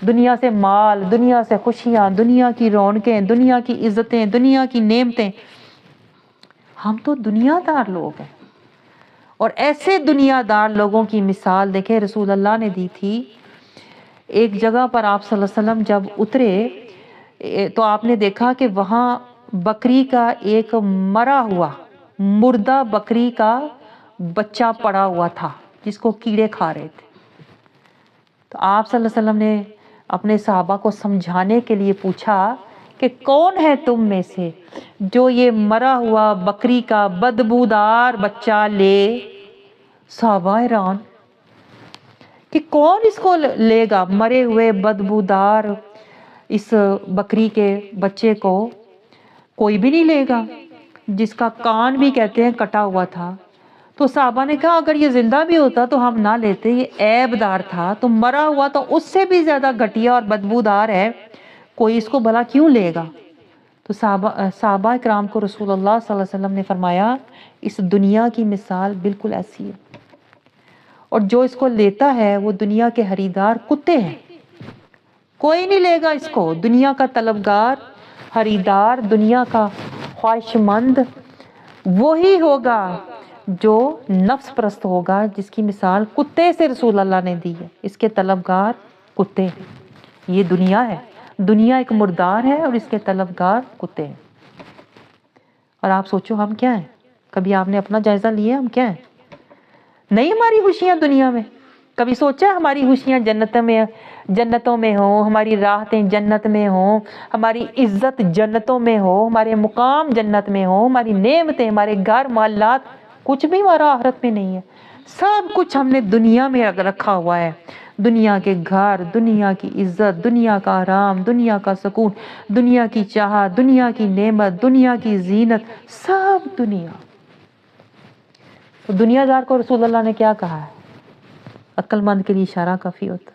دنیا سے مال، دنیا سے خوشیاں، دنیا کی رونقیں، دنیا کی عزتیں، دنیا کی نعمتیں. ہم تو دنیا دار لوگ ہیں. اور ایسے دنیا دار لوگوں کی مثال دیکھیں رسول اللہ نے دی تھی. ایک جگہ پر آپ صلی اللہ علیہ وسلم جب اترے تو آپ نے دیکھا کہ وہاں بکری کا ایک مرا ہوا، مردہ بکری کا بچہ پڑا ہوا تھا جس کو کیڑے کھا رہے تھے. تو آپ صلی اللہ علیہ وسلم نے اپنے صحابہ کو سمجھانے کے لیے پوچھا کہ کون ہے تم میں سے جو یہ مرا ہوا بکری کا بدبودار بچہ لے؟ صحابہ حیران کہ کون اس کو لے گا، مرے ہوئے بدبودار اس بکری کے بچے کو کوئی بھی نہیں لے گا، جس کا کان بھی کہتے ہیں کٹا ہوا تھا. تو صحابہ نے کہا اگر یہ زندہ بھی ہوتا تو ہم نہ لیتے، یہ عیب دار تھا. تو مرا ہوا تو اس سے بھی زیادہ گھٹیا اور بدبودار ہے، کوئی اس کو بھلا کیوں لے گا؟ تو صحابہ اکرام کو رسول اللہ صلی اللہ علیہ وسلم نے فرمایا اس دنیا کی مثال بالکل ایسی ہے، اور جو اس کو لیتا ہے وہ دنیا کے خریدار کتے ہیں. کوئی نہیں لے گا اس کو. دنیا کا طلبگار، خریدار، دنیا کا خواہش مند وہی ہوگا جو نفس پرست ہوگا، جس کی مثال کتے سے رسول اللہ نے دی ہے. اس کے طلبگار کتے ہیں. یہ دنیا ہے، دنیا ایک مردار ہے اور اس کے طلبگار کتے ہیں. اور آپ سوچو ہم کیا ہیں؟ کبھی آپ نے اپنا جائزہ لیا ہم کیا ہیں؟ نہیں ہماری خوشیاں دنیا میں؟ کبھی سوچا ہماری خوشیاں جنتوں میں ہوں، ہماری راحتیں جنت میں ہوں، ہماری عزت جنتوں میں ہو، ہمارے مقام جنت میں ہو، ہماری نعمتیں، ہمارے گھر مالات، کچھ بھی ہمارا آخرت میں نہیں ہے. سب کچھ ہم نے دنیا میں رکھا ہوا ہے. دنیا کے گھر، دنیا کی عزت، دنیا کا آرام، دنیا کا سکون، دنیا کی چاہت، دنیا کی نعمت، دنیا کی زینت، سب دنیا. تو دنیا دار کو رسول اللہ نے کیا کہا ہے؟ عقل مند کے لیے اشارہ کافی ہوتا.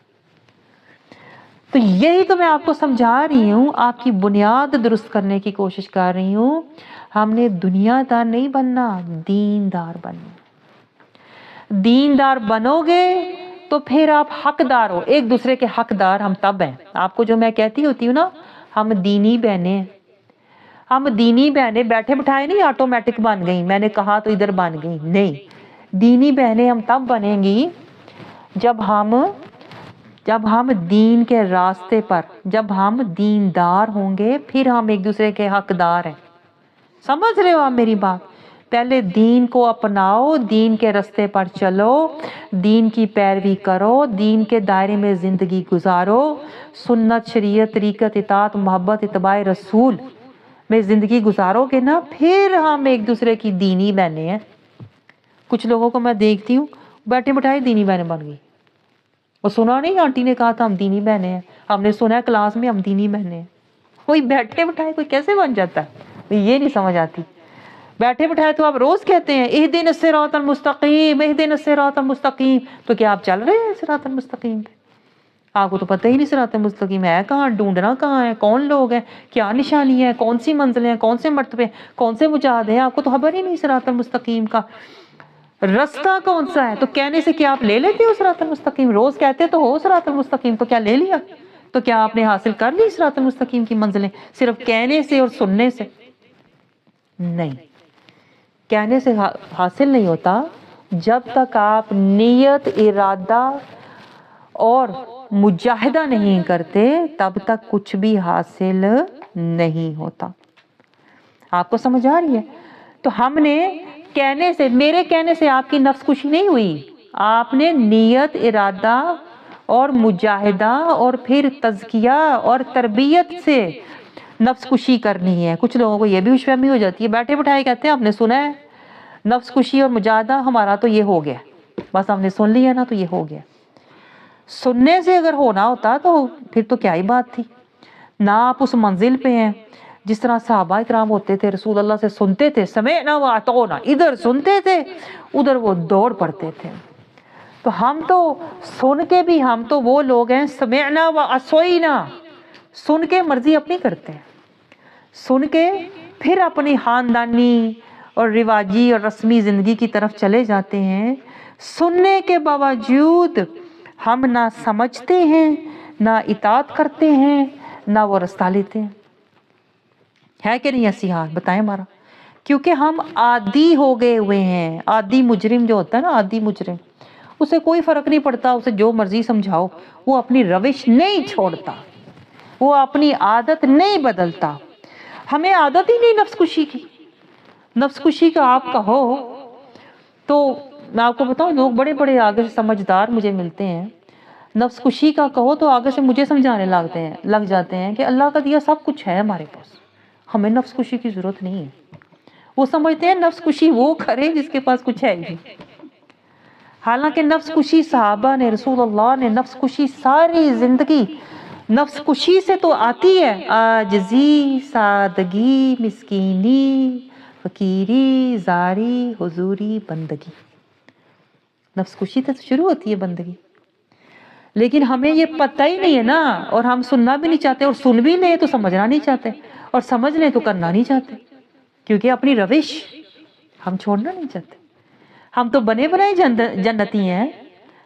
تو یہی تو میں آپ کو سمجھا رہی ہوں، آپ کی بنیاد درست کرنے کی کوشش کر رہی ہوں. ہم نے دنیا دار نہیں بننا، دیندار بننا. دیندار بنو گے تو پھر آپ حقدار ہو. ایک دوسرے کے حقدار ہم تب ہیں. آپ کو جو میں کہتی ہوتی ہوں نا ہم دینی بہنیں ہیں، ہم دینی بہنیں بیٹھے بٹھائے نہیں آٹومیٹک بن گئی، میں نے کہا تو ادھر بن گئی. نہیں، دینی بہنیں ہم تب بنیں گی جب ہم دین کے راستے پر، جب ہم دیندار ہوں گے، پھر ہم ایک دوسرے کے حقدار ہیں. سمجھ رہے ہو آپ میری بات؟ پہلے دین کو اپناؤ، دین کے راستے پر چلو، دین کی پیروی کرو، دین کے دائرے میں زندگی گزارو، سنت، شریعت، طریقت، اطاعت، محبت، اتباع رسول میں زندگی گزارو گے نا، پھر ہم ایک دوسرے کی دینی بہنیں ہیں. کچھ لوگوں کو میں دیکھتی ہوں بیٹھے بٹھائے دینی بہنیں بن گئی. وہ سنا نہیں آنٹی نے کہا تھا ہم دینی بہنیں ہیں، ہم نے سنا ہے کلاس میں ہم دینی بہنیں ہیں. کوئی بیٹھے بٹھائے کوئی کیسے بن جاتا ہے؟ یہ نہیں سمجھ آتی. بیٹھے بٹھائے تو آپ روز کہتے ہیں اہدنا الصراط المستقیم، اہدنا الصراط المستقیم. تو کیا آپ چل رہے ہیں صراط المستقیم پہ؟ آپ کو تو پتہ ہی نہیں صراط المستقیم ہے کہاں، ڈھونڈنا کہاں ہے، کون لوگ ہیں، کیا نشانی ہے، کون سی منزلیں ہیں، کون سے مرتبے، کون سے مجاہد ہیں. آپ کو تو خبر ہی نہیں صراط المستقیم کا رستہ کون سا ہے. تو کہنے سے کیا آپ لے لیتے ہو صراط المستقیم؟ روز کہتے تو ہو صراط المستقیم، تو کیا لے لیا؟ تو کیا آپ نے حاصل کر لی صراط المستقیم کی منزلیں صرف کہنے سے اور سننے سے؟ نہیں، کہنے سے حاصل نہیں ہوتا. جب تک آپ نیت، ارادہ اور مجاہدہ نہیں کرتے تب تک کچھ بھی حاصل نہیں ہوتا۔ آپ کو سمجھ آ رہی ہے؟ تو ہم نے کہنے سے، میرے کہنے سے آپ کی نفس کشی نہیں ہوئی، آپ نے نیت، ارادہ اور مجاہدہ اور پھر تزکیہ اور تربیت سے نفس کشی کرنی ہے۔ کچھ لوگوں کو یہ بھی خوش فہمی ہو جاتی ہے، بیٹھے بٹھائے کہتے ہیں آپ نے سنا ہے نفس کشی اور مجاہدہ ہمارا تو یہ ہو گیا، بس ہم نے سن لیا نا تو یہ ہو گیا۔ سننے سے اگر ہونا ہوتا تو پھر تو کیا ہی بات تھی، نہ آپ اس منزل پہ ہیں جس طرح صحابہ کرام ہوتے تھے، رسول اللہ سے سنتے تھے، سمعنا واطعنا، ادھر سنتے تھے ادھر وہ دوڑ پڑتے تھے۔ تو ہم تو سن کے بھی، ہم تو وہ لوگ ہیں سمعنا وعصینا، سن کے مرضی اپنی کرتے ہیں، سن کے پھر اپنی خاندانی اور رواجی اور رسمی زندگی کی طرف چلے جاتے ہیں۔ سننے کے باوجود ہم نہ سمجھتے ہیں، نہ اطاعت کرتے ہیں، نہ وہ رستہ لیتے ہیں۔ ہے کہ نہیں ایسی حال؟ بتائیں ہمارا، کیونکہ ہم عادی ہو گئے ہوئے ہیں۔ عادی مجرم جو ہوتا ہے نا، عادی مجرم، اسے کوئی فرق نہیں پڑتا، اسے جو مرضی سمجھاؤ، وہ اپنی روش نہیں چھوڑتا، وہ اپنی عادت نہیں بدلتا۔ ہمیں عادت ہی نہیں نفس کشی کی۔ نفس کشی کا آپ کہو تو میں آپ کو بتاؤں، لوگ بڑے بڑے آگے سے سمجھدار مجھے ملتے ہیں، نفس کشی کا کہو تو آگے سے مجھے سمجھانے لگ جاتے ہیں کہ اللہ کا دیا سب کچھ ہے ہمارے پاس، ہمیں نفس کشی کی ضرورت نہیں ہے۔ وہ سمجھتے ہیں نفس کشی وہ کرے جس کے پاس کچھ ہے ہی، حالانکہ نفس کشی صحابہ نے، رسول اللہ نے نفس کشی ساری زندگی نفس کشی سے تو آتی ہے، عاجزی، سادگی، مسکینی، فقیری، زاری، حضوری، بندگی، نفس کشی سے شروع ہوتی ہے بندگی۔ لیکن ہمیں یہ پتہ ہی نہیں ہے نا، اور ہم سننا بھی نہیں چاہتے، اور سن بھی لیں تو سمجھنا نہیں چاہتے، اور سمجھ لیں تو کرنا نہیں چاہتے، کیونکہ اپنی روش ہم چھوڑنا نہیں چاہتے۔ ہم تو بنے بنائے جنتی ہیں،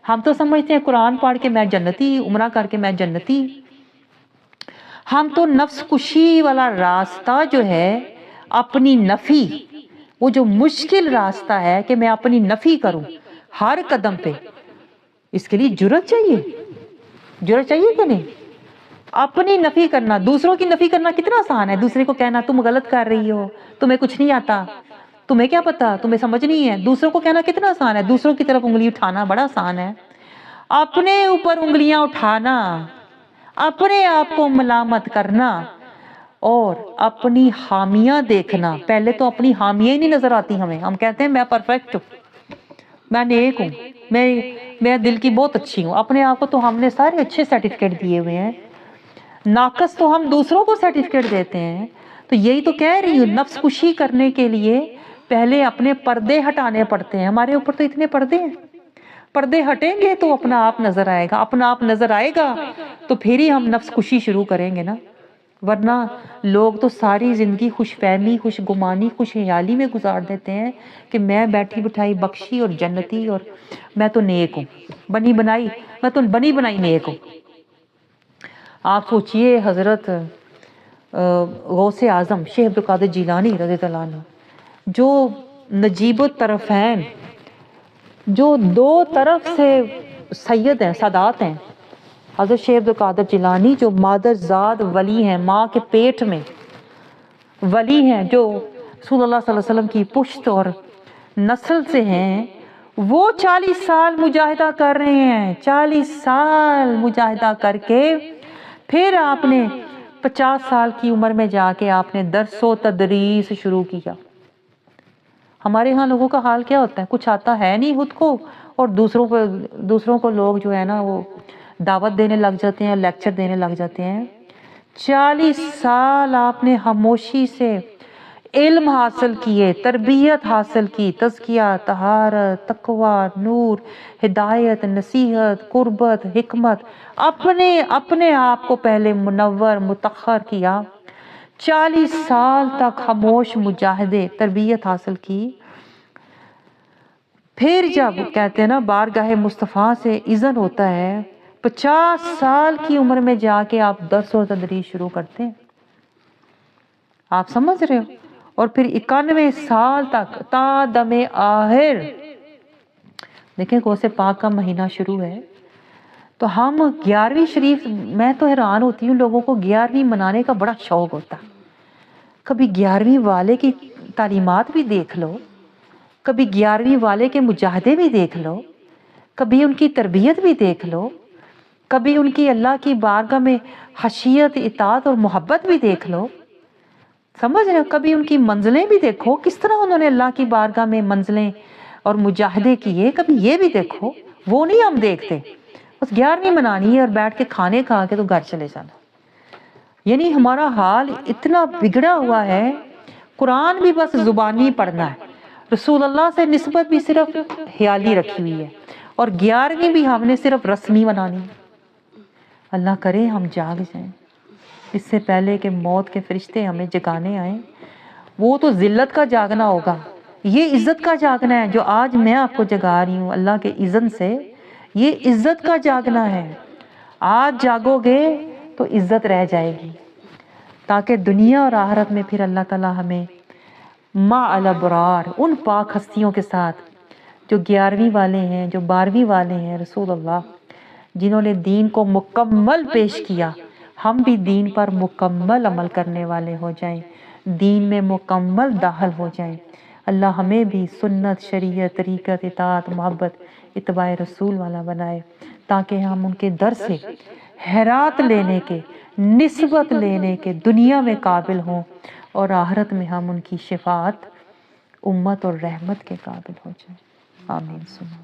ہم تو سمجھتے ہیں قرآن پڑھ کے میں جنتی، عمرہ کر کے میں جنتی۔ ہم تو نفس کشی والا راستہ جو ہے، اپنی نفی، وہ جو مشکل راستہ ہے کہ میں اپنی نفی کروں ہر قدم پہ، اس کے لیے جرأت چاہیے، جرأت چاہیے کہ نہیں؟ اپنی نفی کرنا، دوسروں کی نفی کرنا کتنا آسان ہے، دوسرے کو کہنا تم غلط کر رہی ہو، تمہیں کچھ نہیں آتا، تمہیں کیا پتا، تمہیں سمجھ نہیں ہے، دوسروں کو کہنا کتنا آسان ہے، دوسروں کی طرف انگلی اٹھانا بڑا آسان ہے۔ اپنے اوپر انگلیاں اٹھانا، اپنے آپ کو ملامت کرنا اور اپنی خامیاں دیکھنا، پہلے تو اپنی خامیاں ہی نہیں نظر آتی ہمیں، ہم کہتے ہیں میں پرفیکٹ ہوں، میں نیک ہوں، میں دل کی بہت اچھی ہوں، اپنے آپ کو تو ہم نے سارے اچھے سرٹیفکیٹ دیے ہوئے ہیں، ناقص تو ہم دوسروں کو سرٹیفکیٹ دیتے ہیں۔ تو یہی تو کہہ رہی ہوں، نفس کشی کرنے کے لیے پہلے اپنے پردے ہٹانے پڑتے ہیں۔ ہمارے اوپر تو اتنے پردے ہیں، پردے ہٹیں گے تو اپنا آپ نظر آئے گا، اپنا آپ نظر آئے گا تو پھر ہی ہم نفس کشی شروع کریں گے نا، ورنہ لوگ تو ساری زندگی خوش فہمی، خوش گمانی، خوش خیالی میں گزار دیتے ہیں کہ میں بیٹھی بٹھائی بخشی اور جنتی، اور میں تو نیک ہوں، بنی بنائی، میں تو بنی بنائی نیک ہوں۔ آپ سوچئے حضرت غوث اعظم شیخ عبد القادر جیلانی رضی اللہ عنہ، جو نجیب الطرفین، جو دو طرف سے سید ہیں، سادات ہیں، حضرت شیخ عبد القادر جیلانی جو مادر زاد ولی ہیں، ماں کے پیٹ میں ولی ہیں، جو رسول اللہ صلی اللہ علیہ وسلم کی پشت اور نسل سے ہیں، وہ 40 سال مجاہدہ کر رہے ہیں، 40 سال مجاہدہ کر کے پھر آپ نے 50 سال کی عمر میں جا کے آپ نے درس و تدریس شروع کیا۔ ہمارے ہاں لوگوں کا حال کیا ہوتا ہے، کچھ آتا ہے نہیں خود کو، اور دوسروں کو لوگ جو ہے نا وہ دعوت دینے لگ جاتے ہیں، لیکچر دینے لگ جاتے ہیں۔ 40 سال آپ نے خاموشی سے علم حاصل کیے، تربیت حاصل کی، تزکیہ، طہارت، تقوی، نور، ہدایت، نصیحت، قربت، حکمت، اپنے آپ کو پہلے منور متخر کیا، 40 سال تک خاموش مجاہدے، تربیت حاصل کی۔ پھر جب کہتے ہیں نا بارگاہ مصطفیٰ سے اذن ہوتا ہے، 50 سال کی عمر میں جا کے آپ درس و تدریس شروع کرتے ہیں، آپ سمجھ رہے ہو؟ اور پھر 91 سال تک تا دم آخر دیکھیں غوث پاک کا مہینہ شروع ہے تو ہم 11ویں شریف، میں تو حیران ہوتی ہوں لوگوں کو 11ویں منانے کا بڑا شوق ہوتا. کبھی 11ویں والے کی تعلیمات بھی دیکھ لو، کبھی 11ویں والے کے مجاہدے بھی دیکھ لو، کبھی ان کی تربیت بھی دیکھ لو، کبھی ان کی اللہ کی بارگاہ میں خشیت، اطاعت اور محبت بھی دیکھ لو. سمجھ رہے ہو؟ کبھی ان کی منزلیں بھی دیکھو، کس طرح انہوں نے اللہ کی بارگاہ میں منزلیں اور مجاہدے کیے، کبھی یہ بھی دیکھو. وہ نہیں ہم دیکھتے، بس 11ویں منانی ہے اور بیٹھ کے کھانے کھا کے تو گھر چلے جانا. یعنی ہمارا حال اتنا بگڑا ہوا ہے. قرآن بھی بس زبانی پڑھنا ہے، رسول اللہ سے نسبت بھی صرف خیالی رکھی ہوئی ہے، اور 11ویں بھی ہم نے صرف رسمی بنانی ہے. اللہ کرے ہم جاگ جائیں اس سے پہلے کہ موت کے فرشتے ہمیں جگانے آئیں. وہ تو ذلت کا جاگنا ہوگا، یہ عزت کا جاگنا ہے جو آج میں آپ کو جگا رہی ہوں اللہ کے اذن سے. یہ عزت کا جاگنا ہے. آج جاگو گے تو عزت رہ جائے گی، تاکہ دنیا اور آخرت میں پھر اللہ تعالی ہمیں مع الابرار، ان پاک ہستیوں کے ساتھ جو 11ویں والے ہیں، جو 12ویں والے ہیں، رسول اللہ جنہوں نے دین کو مکمل پیش کیا. ہم بھی دین پر مکمل عمل کرنے والے ہو جائیں، دین میں مکمل داخل ہو جائیں. اللہ ہمیں بھی سنت، شریعت، طریقت، اطاعت، محبت، اتباع رسول والا بنائے، تاکہ ہم ان کے در سے خیرات لینے کے، نسبت لینے کے دنیا میں قابل ہوں، اور آخرت میں ہم ان کی شفاعت، امت اور رحمت کے قابل ہو جائیں. آمین. سنو